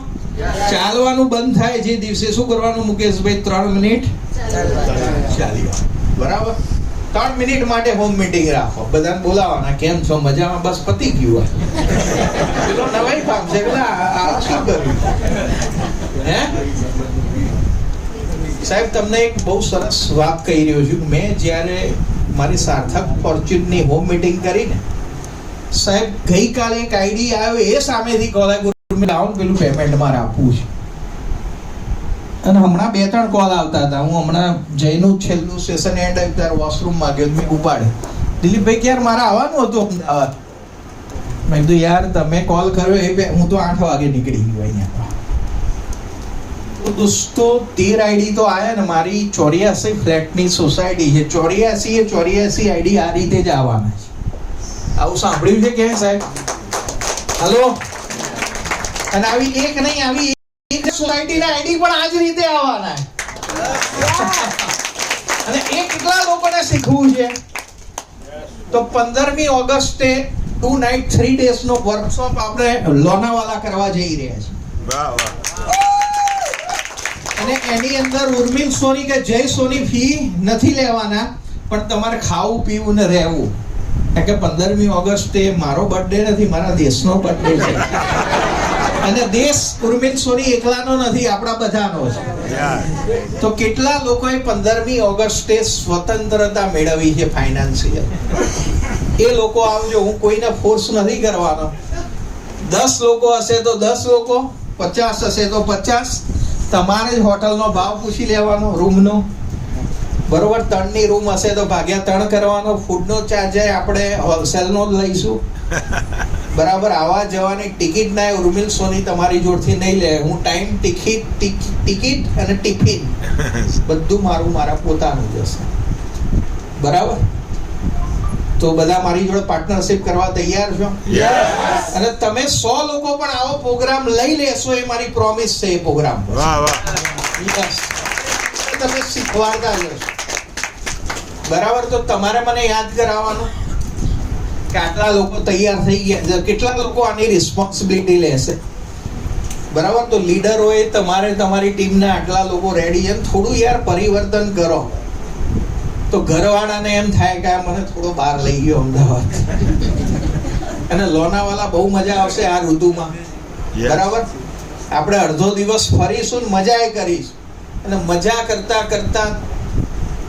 ચાલવાનું બંધ થાય જે દિવસે, શું કરવાનું મુકેશભાઈ? 3 મિનિટ ચાલી. બરાબર. 3 મિનિટ માટે હોમ મીટિંગ રાખો, બધાને બોલાવવાના, કેમ છો મજામાં, બસ પતી ગયું. પેલો નવાઈ પામશે કે આ શું કર્યું હે. સાહેબ તમને એક બહુ સરસ વાત કહી રહ્યો છું. મેં જ્યારે મારી સાર્થક ફોર્ચ્યુનની હોમ મીટિંગ કરીને, સાહેબ ગઈકાલે એક આઈડી આવ્યો, એ સામેથી કોલ આવ્યો, લાવો પેલું પેમેન્ટ મારે આપવું છે. અને હમણાં 2-3 કોલ આવતા હતા. હું હમણાં જઈનું છેલ્લું સેશન એન્ડ આવ્યું ત્યારે વોશરૂમમાં ગયો, મેં ઉપાડે. દિલીપભાઈ કે યાર મારે આવવાનું હતું અમદાવાદ. મેં કીધું યાર તમે કોલ કર્યો એ હું તો 8 વાગે નીકળી ગયો અહીંયા. તો દોસ્તો 13 આઈડી તો આયા ને. મારી 84 ફ્લેટની સોસાયટી છે, 84 આઈડી આ રીતે જ આવવાના છે. આવું સાંભળ્યું છે કે સાહેબ? હલો, અને આવી એક નહીં, આવી એક સોસાયટીના આઈડી પણ આ જ રીતે આવવાના. અને એ કેટલા લોકોને શીખવું છે? તો 15મી ઓગસ્ટે 2 નાઇટ 3 ડેઝ નો વર્કશોપ આપણે લોનાવાલા કરવા જઈ રહ્યા છીએ. વાહ વાહ. અને એની અંદર ઉર્મિલ સોની કે જય સોની ફી નથી લેવાના, પણ તમારે ખાવું પીવું ને રહેવું. કારણ કે 15મી ઓગસ્ટે મારો બર્થડે નથી, મારા દેશનો બર્થડે છે. અને દેશ ઉર્મિલ સોની એકલાનો નથી, આપણા બધાનો છે. તો કેટલા લોકોએ 15મી ઓગસ્ટે સ્વતંત્રતા મેળવી છે ફાઇનાન્શિયલ? એ લોકો આવજો, હું કોઈને ફોર્સ નથી કરવાનો. 10 લોકો હશે તો 10 લોકો, 50 હશે તો 50. તમારે જ હોટલનો ભાવ પૂછી લેવાનો, રૂમનો. બરોબર? 3ની રૂમ હશે તો ભાગ્યા 3 કરવાનો. ફૂડનો ચાર્જ આપણે હોલસેલનો જ લઈશું. બરાબર? આવા જવાની ટિકિટ ના ઉર્મિલ સોની તમારી જોડથી નહીં લે. હું ટાઈમ, ટિકિટ અને ટિફિન બધું મારા પોતાનું જ હશે. બરાબર? તો બધા મારી જોડે પાર્ટનરશિપ કરવા તૈયાર છો? અને તમે 100 લોકો પણ આવો પ્રોગ્રામ લઈ લેશો, એ મારી પ્રોમિસ છે. એ પ્રોગ્રામ તમે શીખવાડતા જશો. બરાબર? તો તમારે મને યાદ કરાવવાનું કે આટલા લોકો તૈયાર થઈ ગયા. કેટલા લોકો આની રિસ્પોન્સિબિલિટી લેશે? બરાબર? તો લીડરોએ તમારે તમારી ટીમના આટલા લોકો રેડી છે, થોડું યાર પરિવર્તન કરો. તો ઘરવાળાને એમ થાય કે મને થોડો બહાર લઈ ગયો અમદાવાદ. અને લોનાવાલા બહુ મજા આવશે આ ઋતુમાં. બરાબર? આપણે અડધો દિવસ ફરીશું, મજા કરીશું. અને મજા કરતા કરતા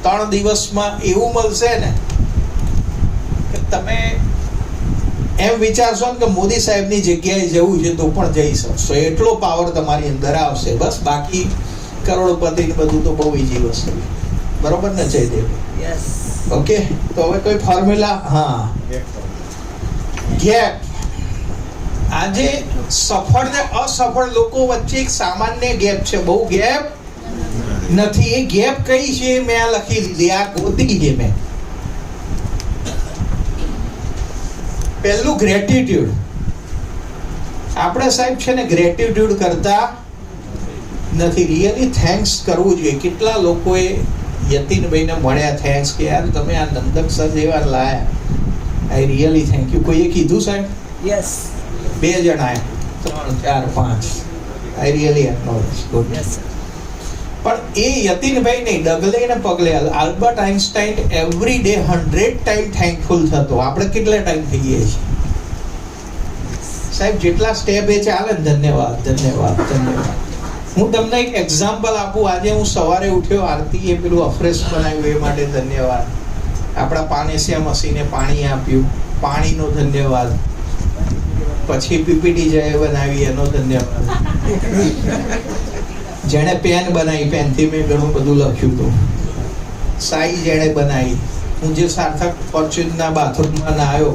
3 દિવસમાં એવું મળશે ને કે તમે એમ વિચારશો ને કે મોદી સાહેબની જગ્યાએ જવું છે તો પણ જઈ શકશો. એટલો પાવર તમારી અંદર આવશે. બસ બાકી કરોડપતિ ને બધું તો બહુ ઈઝી વસ્તુ. બરોબર ને જયદેવ? ઓકે. તો હવે કોઈ ફોર્મ્યુલા? હા, ગેપ. આજે સફળ ને અસફળ લોકો વચ્ચે એક સામાન્ય ગેપ છે. બહુ ગેપ નથી. એ ગેપ કઈ છે મેં આ લખી દીધી, આ ગોતી છે મેં. પહેલું ગ્રેટિટ્યુડ. આપણે સાહેબ છે ને ગ્રેટિટ્યુડ કરતા નથી. રિયલી થેન્ક્સ કરવું જોઈએ. કેટલા લોકોએ યતીનભાઈને મળ્યા, થેન્ક્સ કે યાર તમે આ નંદક સર જેવા લાયા, આઈ રિયલી થેન્ક યુ. કોઈએ કીધું સાહેબ? યસ. 2 જણા, 3, 4, 5. I really acknowledge. ગુડ. પણ એ યતીનભાઈ નહીં, ડગલે ને પગલે Albert Einstein every day 100 time thankful થતો. આપણે કેટલા ટાઈમ થઈએ છીએ સાહેબ? જેટલા સ્ટેપ એ ચાલે ને, ધન્યવાદ ધન્યવાદ ધન્યવાદ. હું તમને એક એક્ઝામ્પલ આપું. આજે હું સવારે ઉઠ્યો, આરતીએ પેલું અફ્રેશ બનાવ્યું એ માટે ધન્યવાદ. આપણા પાનેસિયા મસીને પાણી આપ્યું, પાણીનો ધન્યવાદ. પછી પીપીટી જય બનાવી, એનો ધન્યવાદ. જેણે પેન બનાવી, પેનથી મેં ઘણું બધું લખ્યું હતું. સાઈ જેણે બનાવી. હું જે સાર્થક ફોર્ચ્યુનના બાથરૂમમાં ના આવ્યો,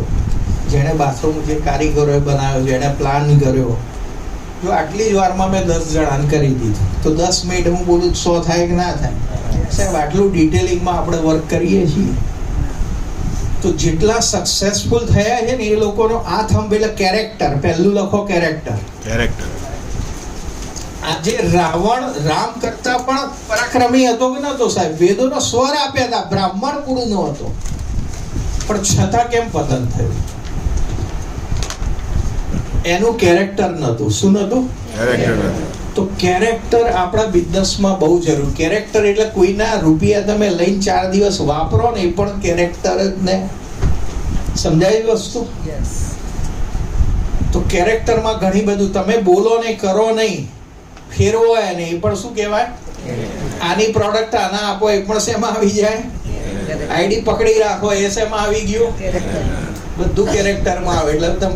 જેણે બાથરૂમ જે કારીગરોએ બનાવ્યો, જેણે પ્લાન કર્યો. જો આટલી જ વારમાં મેં 10 જણાને કરી દીધું, તો 10 મિનિટ હું બોલું 100 થાય કે ના થાય? સાહેબ આટલું ડિટેલિંગમાં આપણે વર્ક કરીએ છીએ. તો જેટલા સક્સેસફુલ થયા છે ને એ લોકોનો આ થંભ એટલે કેરેક્ટર. પહેલું લખો કેરેક્ટર. આજે રાવણ રામ કરતા પણ પરાક્રમી હતો કે નતો સાહેબ? વેદોનો સ્વર આપ્યા હતા, બ્રાહ્મણ કુળનો હતો, પણ છતાં કેમ પતન થયું? એનું કેરેક્ટર નતું. શું નતું? તો કેરેક્ટર આપણા બિઝનેસમાં બહુ જરૂર. કેરેક્ટર એટલે કોઈના રૂપિયા તમે લઈને 4 દિવસ વાપરો ને, એ પણ કેરેક્ટર જ ને. સમજાય વસ્તુ? તો કેરેક્ટરમાં ઘણી બધું તમે બોલો ને, કરો નહીં, ફેરવો એને, એ પણ શું કહેવાય? આની પ્રોડક્ટ આના આપો, એ પણ શેમાં આવી જાય? આઈડી પકડી રાખો, એ શેમાં આવી ગયું? બધું કેરેક્ટરમાં આવે. એટલે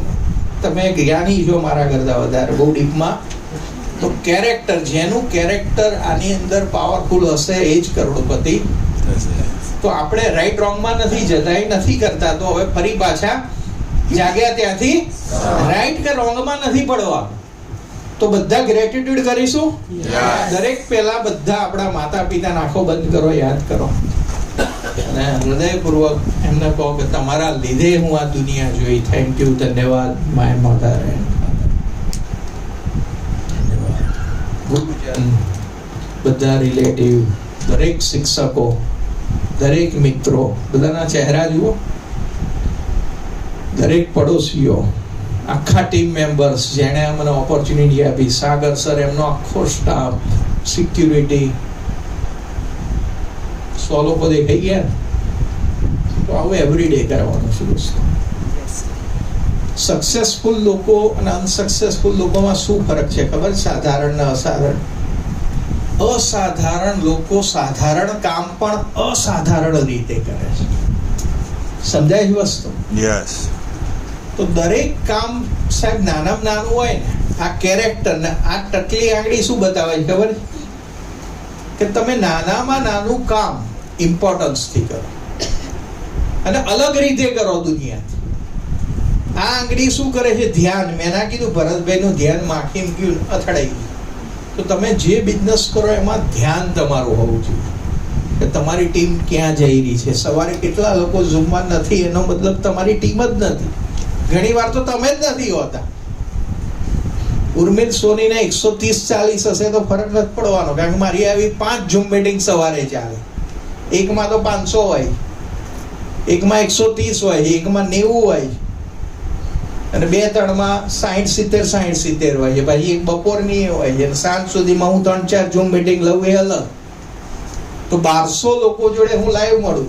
તમે જ્ઞાની છો મારા કરતા વધારે, બહુ ડીપમાં. તો કેરેક્ટર, જેનું કેરેક્ટર આની અંદર પાવરફુલ હશે એ જ કરોડપતિ. તો આપણે રાઈટ રોંગમાં નથી જતા, એ નથી કરતા. તો હવે ફરી પાછા જાગ્યા ત્યાંથી રાઈટ કે રોંગમાં નથી પડવા. તો બધા ગ્રેટિટ્યુડ કરીશું. દરેક પહેલા બધા આપણા માતા પિતાને આંખો બંધ કરો, યાદ કરો અને હૃદયપૂર્વક એમને કહો કે તમારા લીધે હું આ દુનિયા જોઈ. થેન્ક યુ, ધન્યવાદ માય મધર. ગુરુજન, બધા રિલેટિવ, દરેક શિક્ષકો, દરેક મિત્રો, બધાના ચહેરા જુઓ, દરેક પડોશીઓ, આખા ટીમ મેમ્બર્સ જેણે મને ઓપોર્ચ્યુનિટી આપી, સાગર સર, એમનો આખો સ્ટાફ, સિક્યુરિટી, 100 લોકો દેખાઈ ગયા. તો આવું એવરીડે કરવાનું છે દોસ્તો. સક્સેસફુલ લોકો અને અનસક્સેસફુલ લોકોમાં શું ફરક છે ખબર? સાધારણ ને અસાધારણ. અસાધારણ લોકો સાધારણ કામ પણ અસાધારણ રીતે કરે છે. સમજાય છે વસ્તુ? યસ. તો દરેક કામ સાહેબ નાનામાં નાનું હોય ને, આ કેરેક્ટર ને આ ટકલી આંગળી શું બતાવે છે ખબર? કે તમે નાનામાં નાનું કામ ઇમ્પોર્ટન્સ થી કરો અને અલગ રીતે કરો દુનિયાથી. આ આંગળી શું કરે છે? ધ્યાન. મેં ના કીધું ભરતભાઈ નું ધ્યાન માખીમ ગયું, અથડાઈ ગયું. તો તમે જે બિઝનેસ કરો એમાં ધ્યાન તમારું હોવું જોઈએ કે તમારી ટીમ ક્યાં જઈ રહી છે. સવારે કેટલા લોકો ઝૂમમાં નથી એનો મતલબ તમારી ટીમ જ નથી. ઘણી વાર તો તમે જ નથી હોતા. ઉર્મિલ સોનીને 130-40 હશે તો ફરક નથી પડવાનો, કારણ કે મારી આવી 5 ઝૂમ મીટિંગ સવારે ચાલે. એકમાં તો 500 હોય, એકમાં 130 હોય, એકમાં 90 હોય અને 2-3માં 60-70 હોય છે. પછી એક બપોરની હોય છે, સાંજ સુધીમાં હું 3-4 ઝૂમ મીટિંગ લઉં એ અલગ. તો 1200 લોકો જોડે હું લાઈવ મળું.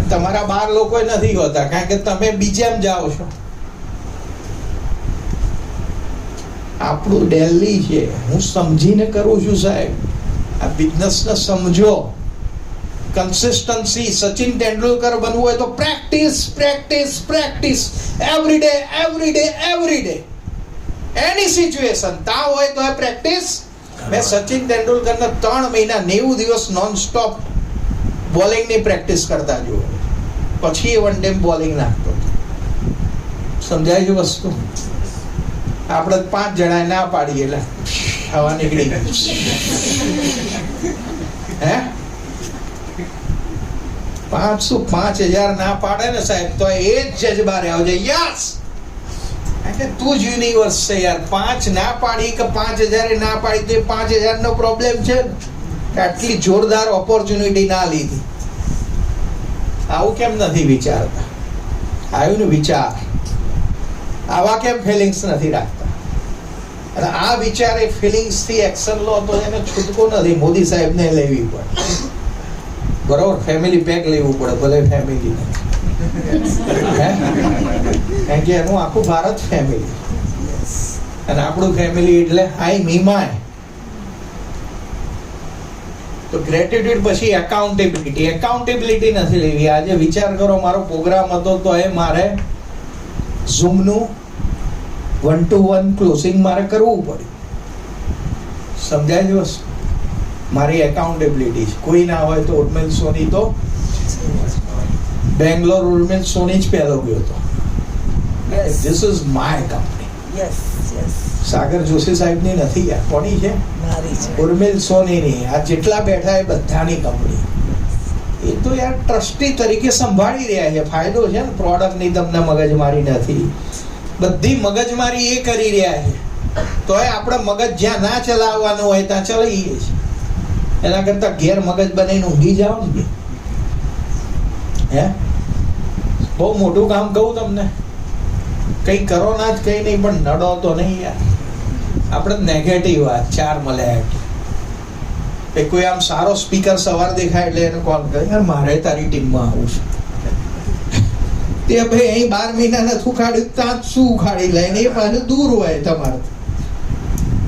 તમારા 12 લોકો નથી હોતા કારણ કે તમે બીજામાં જાઓ છો. આપણું દિલ્હી છે, હું સમજીને કરું છું સાહેબ. આ બિઝનેસને સમજો. કન્સિસ્ટન્સી. સચિન તેંડુલકર બનવું હોય તો પ્રેક્ટિસ, પ્રેક્ટિસ, પ્રેક્ટિસ, એવરીડે. એની સિચ્યુએશન તાવ હોય તો પ્રેક્ટિસ. મેં સચિન તેંડુલકરને 3 મહિના 90 દિવસ નોન સ્ટોપ બોલિંગની પ્રેક્ટિસ કરતા જોયો. પછી એ વન ડે બોલિંગ નાખતો. સમજાય છે વસ્તુ? આપણે 5 જણાએ ના પાડીએ એટલે હવા નીકળી ગઈ. હે 5000 ના પાડે ને સાહેબ તો એ જ જજબારે આવજે. યસ, તું જ યુનિવર્સ છે યાર. 5 ના પાડી કે 5000 ના પાડી તો 5000 નો પ્રોબ્લેમ છે કે આટલી જોરદાર ઓપોર્ચ્યુનિટી ના લીધી. આવું કેમ નથી વિચારતા? આવ્યું ને વિચાર. આવા કેમ ફિલિંગ્સ નથી રાખતા? અને આ વિચાર એ ફિલિંગ્સ થી એક્શન લો તો એને છૂટકો નથી. મોદી સાહેબ ને લેવી પડે, બરોબર? ફેમિલી પેક લેવું પડે, ભલે ફેમિલી કારણ કે એનું આખું ભારત ફેમિલી અને આપણું ફેમિલી એટલે આઈ મીમાય. તો ગ્રેટિટ્યુડ પછી એકાઉન્ટેબિલિટી નથી લેવી. આજે વિચાર કરો, મારો પ્રોગ્રામ હતો તો એ મારે ઝૂમનું 1-to-1 ક્લોઝિંગ મારે કરવું પડ્યું. સમજાય છે વસ્તુ? મારી એકાઉન્ટેબિલિટી છે. કોઈ ના હોય તો ઉર્મિલ સોની તો બેંગ્લોર ઉર્મિલ સોની જ પહેલો ગયો હતો. This is my company. Sagar Joshi સાહેબની નથી યાર. કોની છે? ઉર્મિલ સોનીની. આ જેટલા બેઠા એ બધાની કંપની. એ તો યાર ટ્રસ્ટી તરીકે સંભાળી રહ્યા છે. ફાયદો છે ને, પ્રોડક્ટની તમને મગજમારી નથી. બધી મગજમારી એ કરી રહ્યા છે. તો આપણે મગજ જ્યાં ના ચલાવવાનું હોય ત્યાં ચલાવીએ છીએ. એના કરતા ઘેર મગજ બનાવીને ઊંઘી જાઓ ને. હે બહુ મોટું કામ કહું તમને, કઈ કરો ના જ કઈ નહીં, પણ નડો તો નહીં યાર. આપણે નેગેટિવ વાત 4 મળ્યા. કોઈ આમ સારો સ્પીકર સવાર દેખાય એટલે એને કોલ કરે, યાર મારે તારી ટીમમાં આવું છે. તે ભાઈ અહીં 12 મહિના નથી ઉખાડ્યું, ત્યાં શું ઉખાડી લઈને એ પાછું દૂર હોય તમારે.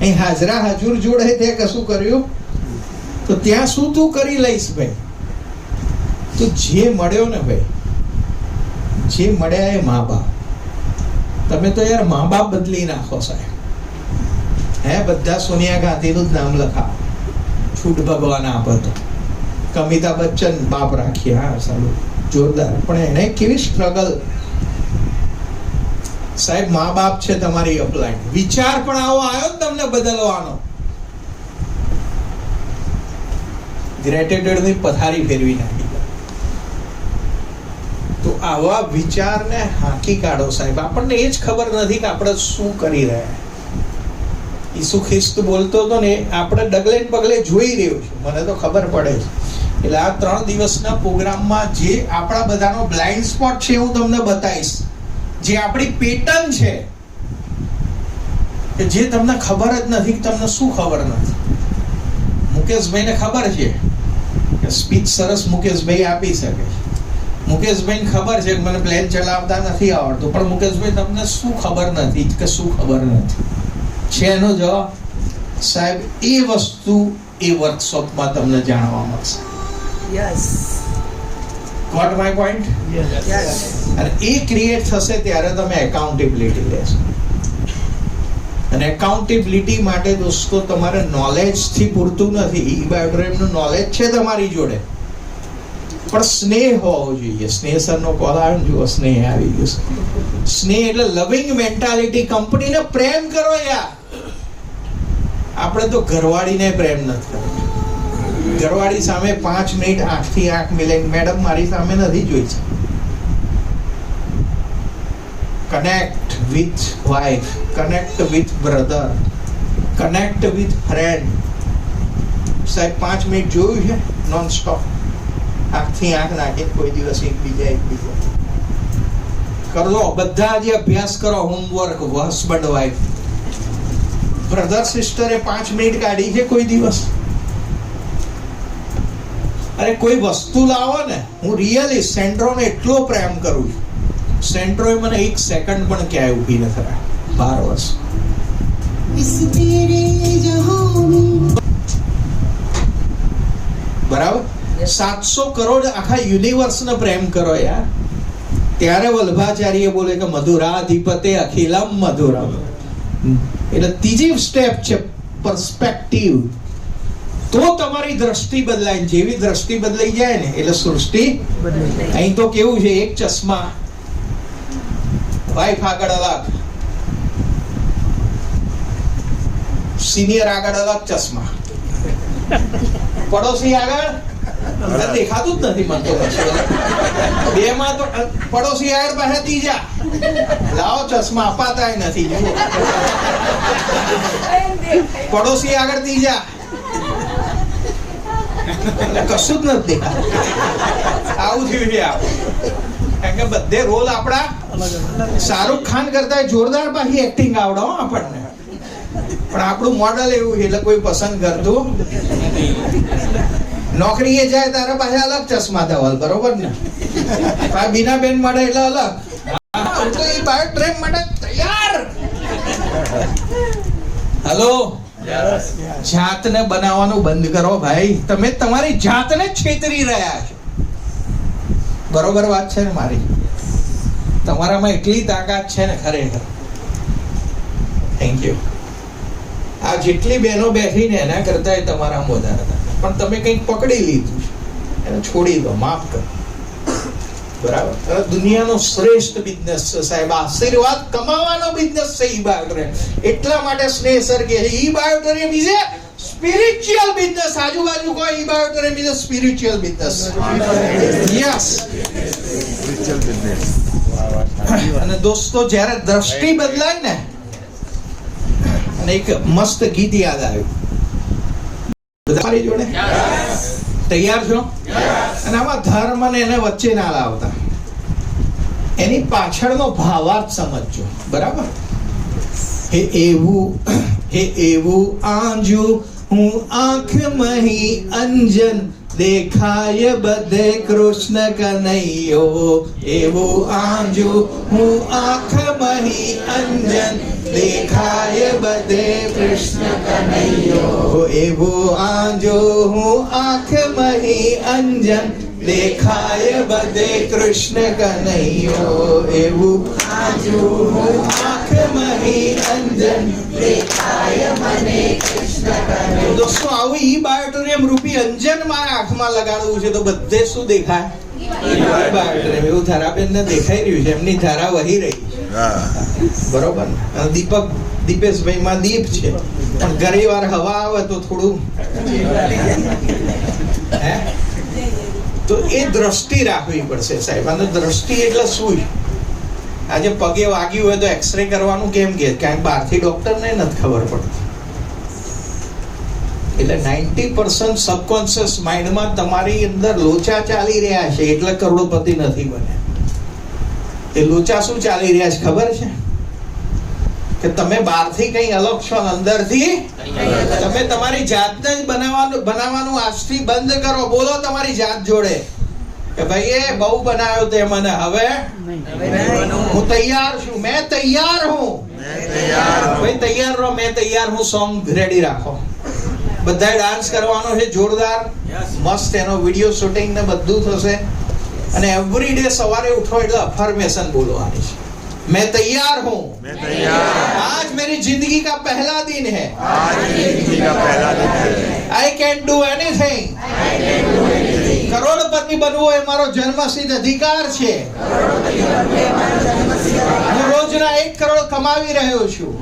અહીં હાજરા હાજુર જોડે તે કશું કર્યું તો ત્યાં શું તું કરી લઈશ ભાઈ? તો જે મળ્યો ને ભાઈ, જે મળ્યા એ મા બાપ. તમે તો યાર મા બાપ બદલી નાખો સાહેબ. હે બધા સોનિયા ગાંધીનું જ નામ લખાવો, છૂટ ભગવાન આપો તો. અમિતાભ બચ્ચન બાપ રાખીએ, હા સારું જોરદાર. પણ એને કેવી સ્ટ્રગલ સાહેબ. મા બાપ છે તમારી અપલાઈન. વિચાર પણ આવો આવ્યો ને તમને બદલવાનો. ગ્રેટિટ્યુડ ની પથારી ફેરવી નાખી. તો આવા વિચારને હાંકી કાઢો સાહેબ. આપણને એ જ ખબર નથી કે આપણે શું કરી રહ્યા. ઈસુ ખ્રિસ્ત બોલતો હતો ને, આપણે ડગલે ને પગલે જોઈ રહ્યો છું, મને તો ખબર પડે છે. એટલે આ 3 દિવસના પ્રોગ્રામમાં જે આપણા બધાનો બ્લાઇન્ડ સ્પોટ છે હું તમને બતાવીશ, જે આપણી પેટર્ન છે, કે જે તમને ખબર જ નથી, તમને શું ખબર નથી. મુકેશભાઈને ખબર છે કે સ્પીચ સરસ મુકેશભાઈ આપી શકે છે. મુકેશભાઈને ખબર છે કે મને પ્લેન ચલાવતા નથી આવડતું, પણ મુકેશભાઈ તમને શું ખબર નથી કે શું ખબર નથી છે? એનો જવાબ સાહેબ એ વસ્તુ એ વર્કશોપમાં તમને જાણવા મળશે. Got my point? અને એ ક્રિએટ થશે ત્યારે તમે એકાઉન્ટેબિલિટી લેશો. અને એકાઉન્ટેબિલિટી માટે દોસ્તો તમારે નોલેજથી પૂરતું નથી. ઈ બાયોડ્રાઈવનું નોલેજ છે તમારી જોડે, પણ સ્નેહ હોવો જોઈએ. સ્નેહ સરનો કોલ આવ્યો ને, જુઓ સ્નેહ આવી ગયો. સ્નેહ એટલે લવિંગ મેન્ટાલિટી. કંપનીને પ્રેમ કરો યાર. આપણે તો ઘરવાળીને પ્રેમ નથી કરતો. ઘરવાળી સામે 5 મિનિટ આંખથી આંખ મિલાઈને, મેડમ મારી સામે નથી જોઈ છે. Connect with wife, connect with brother, connect with friend. સાહેબ 5 મિનિટ જોયું છે નોન સ્ટોપ, આંખથી આંખ નાખી કોઈ દિવસ એકબીજા કરજો. બધા જે અભ્યાસ કરો, હોમવર્ક, હસબન્ડ વાઇફ, બ્રધર સિસ્ટરે 5 મિનિટ કાઢી છે કોઈ દિવસ? અરે કોઈ વસ્તુ લાવો ને, હું રિયલી સેન્ટ્રોને એટલો પ્રેમ કરું છું. સેન્ટ્રોએ મને 1 સેકન્ડ પણ ક્યાંય ઊભી નથી રાખી 12 વર્ષ. બરાબર? 700 કરોડ આખા યુનિવર્સને પ્રેમ કરો યાર. ત્યારે વલ્ભાચાર્ય બોલે કે મધુરાધિપતે અખિલમ મધુરમ. એટલે ત્રીજી સ્ટેપ છે પર્સપેક્ટિવ. તો તમારી દ્રષ્ટિ બદલાય. જેવી દ્રષ્ટિ બદલાઈ જાય ને એટલે સૃષ્ટિ બદલાય. અહીં તો કેવું છે, એક ચશ્મા, વાઈફ આગળ અલગ, સિનિયર આગળ અલગ ચશ્મા, પડોશી આગળ દેખાતું જ નથી મને તો. બે માં તો પડોશી આગળ પાસે ત્રીજા, લાવો ચશ્મા અપાતાય નથી. પડોશી આગળ ત્રીજા, કશું જ નથી દેખાતું. આવું થયું છે કારણ કે બધે રોલ આપણા શાહરુખ ખાન કરતા જોરદાર પાછી એક્ટિંગ આવડે આપણને, પણ આપણું મોડલ એવું છે એટલે કોઈ પસંદ કરતું. નોકરીએ જાય તારા પાસે અલગ ચશ્મા ધવલ, બરોબર ને? બીના બેન મળે એટલે અલગ. તો એ બાયો ટ્રેન માટે તૈયાર. હેલો, જાતને બનાવવાનું બંધ કરો ભાઈ. તમે તમારી જાતને છેતરી રહ્યા છો. બરોબર વાત છે ને મારી? તમારામાં એટલી તાકાત છે ને ખરેખર. Thank you. આ જેટલી બહેનો બેઠી ને એના કરતા તમારા વધારે હતા, પણ તમે કંઈક પકડી લીધું, એને છોડી દો, માફ કરો. બરાબર? દુનિયાનો શ્રેષ્ઠ બિઝનેસ છે સાહેબ, આશીર્વાદ કમાવાનો બિઝનેસ છે ઈ બાયોટ્રેન. એટલા માટે સ્નેહ સર કહે છે ઈ બાયોટ્રેન ઇઝ એ સ્પિરિચ્યુઅલ બિઝનેસ. આજુબાજુ કોઈ ઈ બાયોટ્રેન is a spiritual business. Yes, spiritual business. અને દોસ્તો જ્યારે દ્રષ્ટિ બદલાય ને, અને એક મસ્ત ગીત યાદ આવ્યું. તમારી જોડે તૈયાર છો? અને આમાં ધર્મ ને એને વચ્ચે ના લાવતા, એની પાછળનો ભાવાર્થ સમજજો. બરાબર? હે એવું આંજુ હું આંખ મહી અંજન, દેખાય બધે કૃષ્ણ કનૈયો. એવું આંજુ હું આંખ મહી અંજન, દેખાય બધે કૃષ્ણ કનૈયો. એવું આંજુ હું આંખ મહી અંજન, દેખાય બધે કૃષ્ણ કનૈયો. એવું આંજુ હું આંખ મહી અંજન, દેખાય મને કૃષ્ણ કનૈયો. દોસ્તો આવું ઈ બાયોટોરિયમ રૂપી અંજન મારા આંખમાં લગાડવું છે તો બધે શું દેખાય? બાયોટોરિયમ. એવું ધારાબેન ને દેખાઈ રહ્યું છે, એમની ધારા વહી રહી છે. બરોબર? દીપેશભાઈ માં દીપ છે, પણ ઘણી વાર હવા આવે તો થોડું તો એ દ્રષ્ટિ રાખવી પડશે સાહેબ. અને દ્રષ્ટિ એટલે શું? આજે પગે વાગ્યું હોય તો એક્સરે કરવાનું કેમ કે કારણ બહારથી ડોક્ટરને નથી ખબર પડતી. એટલે 90% સબકોન્શિયસ માઇન્ડમાં તમારી અંદર લોચા ચાલી રહ્યા છે, એટલે કરોડપતિ નથી બન્યા. એ લોચા શું ચાલી રહ્યા છે ખબર છે? કે તમે બહારથી કઈ અલગ છો, અંદરથી તમે તમારી જાતને જ બનાવવાનું આજથી બંધ કરો. બોલો તમારી જાત જોડે કે ભાઈ એ બહુ બનાવ્યો તે મને, હવે હું તૈયાર છું, મેં તૈયાર હું. ભાઈ તૈયાર રહો, મેં તૈયાર હું સોંગ રેડી રાખો. બધાએ ડાન્સ કરવાનો છે જોરદાર, મસ્ત એનો વિડિયો શૂટિંગ ને બધું થશે. અને એવરી ડે સવારે ઉઠો એટલે અફર્મેશન બોલવાની છે. मैं तैयार हूँ, आज मेरी जिंदगी का पहला दिन है, आई कैन डू एनीथिंग. કરોડપતિ બનવો એ મારો જન્મસિદ્ધ અધિકાર છે. હું રોજના 1 કરોડ કમાવી રહ્યો છું.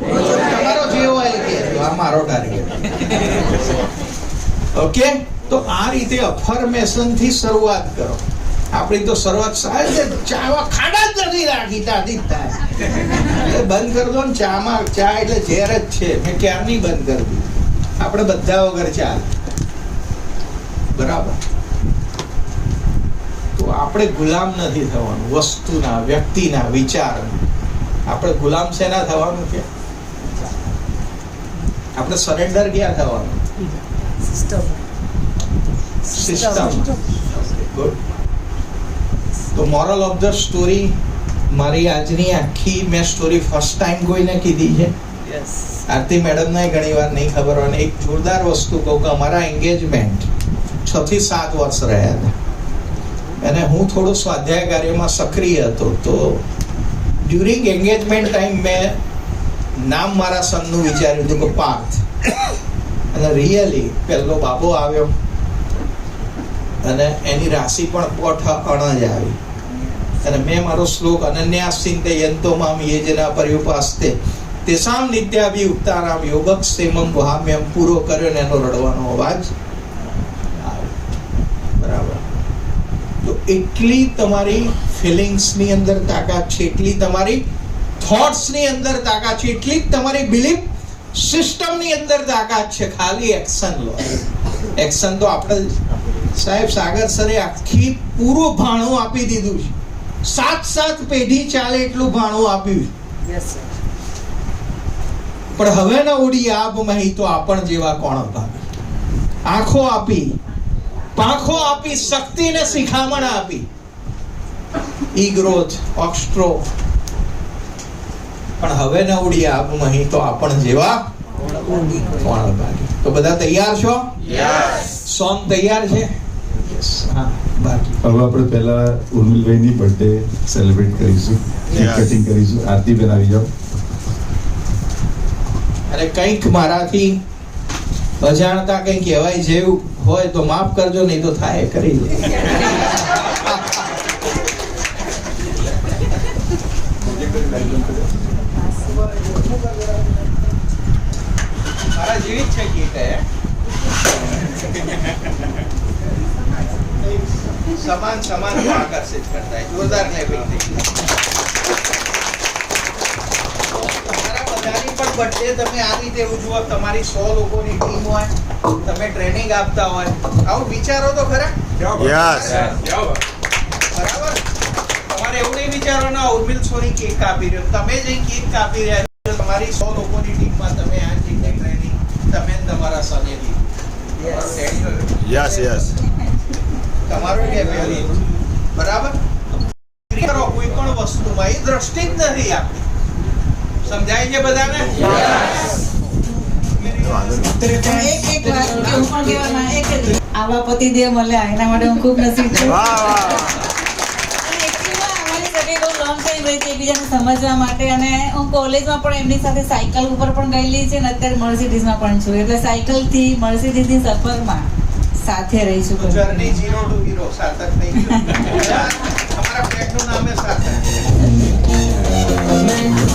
તમારો જેવો હોય કે આ મારો ટાર્ગેટ. ઓકે, તો આ રીતે અફર્મેશન થી શરૂઆત કરો. આપણી તો શરૂઆત ચાવા ખાડા જ નથી રાખી, તાતી થાય બંધ કરી દો ને. ચામાં ચા એટલે ઝેર જ છે. મેં ક્યારની બંધ કરી દીધી. આપણે બધા વગર ચા, બરાબર. તો આપણે ગુલામ નથી થવાનું વસ્તુના, વ્યક્તિના, વિચારના. આપણે ગુલામ શેના થવાનું છે? આપણે સરેન્ડર ક્યાં થવાનું? સિસ્ટમ. ગુડ. તો મોરલ ઓફ ધ સ્ટોરી, મારી આજની આખી મેં સ્ટોરી ફર્સ્ટ ટાઈમ કોઈને કીધી છે. આરતી મેડમને ઘણી વાર નહીં ખબર હોય. એક જોરદાર વસ્તુ કહું કે અમારા એન્ગેજમેન્ટ 6 થી 7 વર્ષ રહ્યા હતા અને હું થોડો સ્વાધ્યાય કાર્યમાં સક્રિય હતો. તો ડ્યુરિંગ એન્ગેજમેન્ટ ટાઈમ મેં નામ મારા સનનું વિચાર્યું હતું કે પાર્થ. અને રિયલી પહેલો બાબો આવ્યો અને એની રાશિ પણ પોઠ અણજ આવી. અને મેં મારો શ્લોક અનન્યાસિંતે યંતો મામ યેજના પર્યુપાસ્તે તેસામ નિત્યાભિયુક્તાનામ યોગક્ષેમમ વહામ્યમ પૂરો કર્યો ને એનો રડવાનો અવાજ આવ્યો. બરાબર. તો એટલી તમારી ફિલિંગ્સની અંદર તાકાત છે, એટલી તમારી થોટ્સની અંદર તાકાત છે, એટલી જ તમારી બિલીફ સિસ્ટમની અંદર તાકાત છે. ખાલી એક્શન લો. એક્શન તો આપણે સાહેબ સાગર સરે આખી પૂરું ભાણું આપી દીધું છે. 7 પેઢી ચાલે એટલું ભાણું આપ્યું. પણ હવે ન ઉડી આબ મહી તો આપણ જેવા કોણ અપાવી. આંખો આપી, પાંખો આપી, શક્તિને શિખામણ આપી, ઈ ગ્રોથ, ઓક્સ્ટ્રો. પણ હવે ન ઉડી આબ મહી તો આપણ જેવા કોણ અપાવી. તો બધા તૈયાર છો? સોંગ તૈયાર છે? હા. બાકી હવે આપણે પહેલા ઉર્મિલભાઈની બર્થડે સેલિબ્રેટ કરીશું, કેક કટિંગ કરીશું. આરતીબેન આવી જાઓ. અને કંઈક મારાથી અજાણતા કંઈક કહેવાય જેવું હોય તો માફ કરજો, નહીં તો થાય કરી લે. મારા જેવી જ છે ગીત હે. સમાન સમાન को आकर्षित करता है. जोरदार क्लैपिंग થઈ. તમારા બધાની પણ બર્થડે તમે આ રીતે ઉજવો. તમારી 100 લોકોની ટીમ હોય, તમે ટ્રેનિંગ આપતા હોય, આવું વિચારો તો ખરા. બરાબર. તમારે એવું નહીં વિચારો ના ઉર્મિલ સોની કેક કાપી રહ્યો, તમે જે કેક કાપી રહ્યા છો. તમારી 100 લોકોની ટીમમાં તમે આ રીતે ટ્રેનિંગ તમે તમારા સને લીધી. તમારો બરાબર. કોઈ પણ વસ્તુમાં એ દ્રષ્ટિ જ નથી આપણી. સમજાય છે બધાને? આવા પતિદેવ મળ્યા એના માટે હું ખૂબ નસીબ છું. એકબીજાને સમજવા માટે. અને હું કોલેજમાં પણ એમની સાથે સાયકલ ઉપર પણ ગયેલી છે અને અત્યારે મર્સિડીઝમાં પણ છું. એટલે સાયકલ થી મર્સિડીઝની સફરમાં સાથે રહીશું. જર્ની 0 to hero સાર્થક થઈ ગયું. અમારા ફ્લેટનું નામ છે સાર્થક.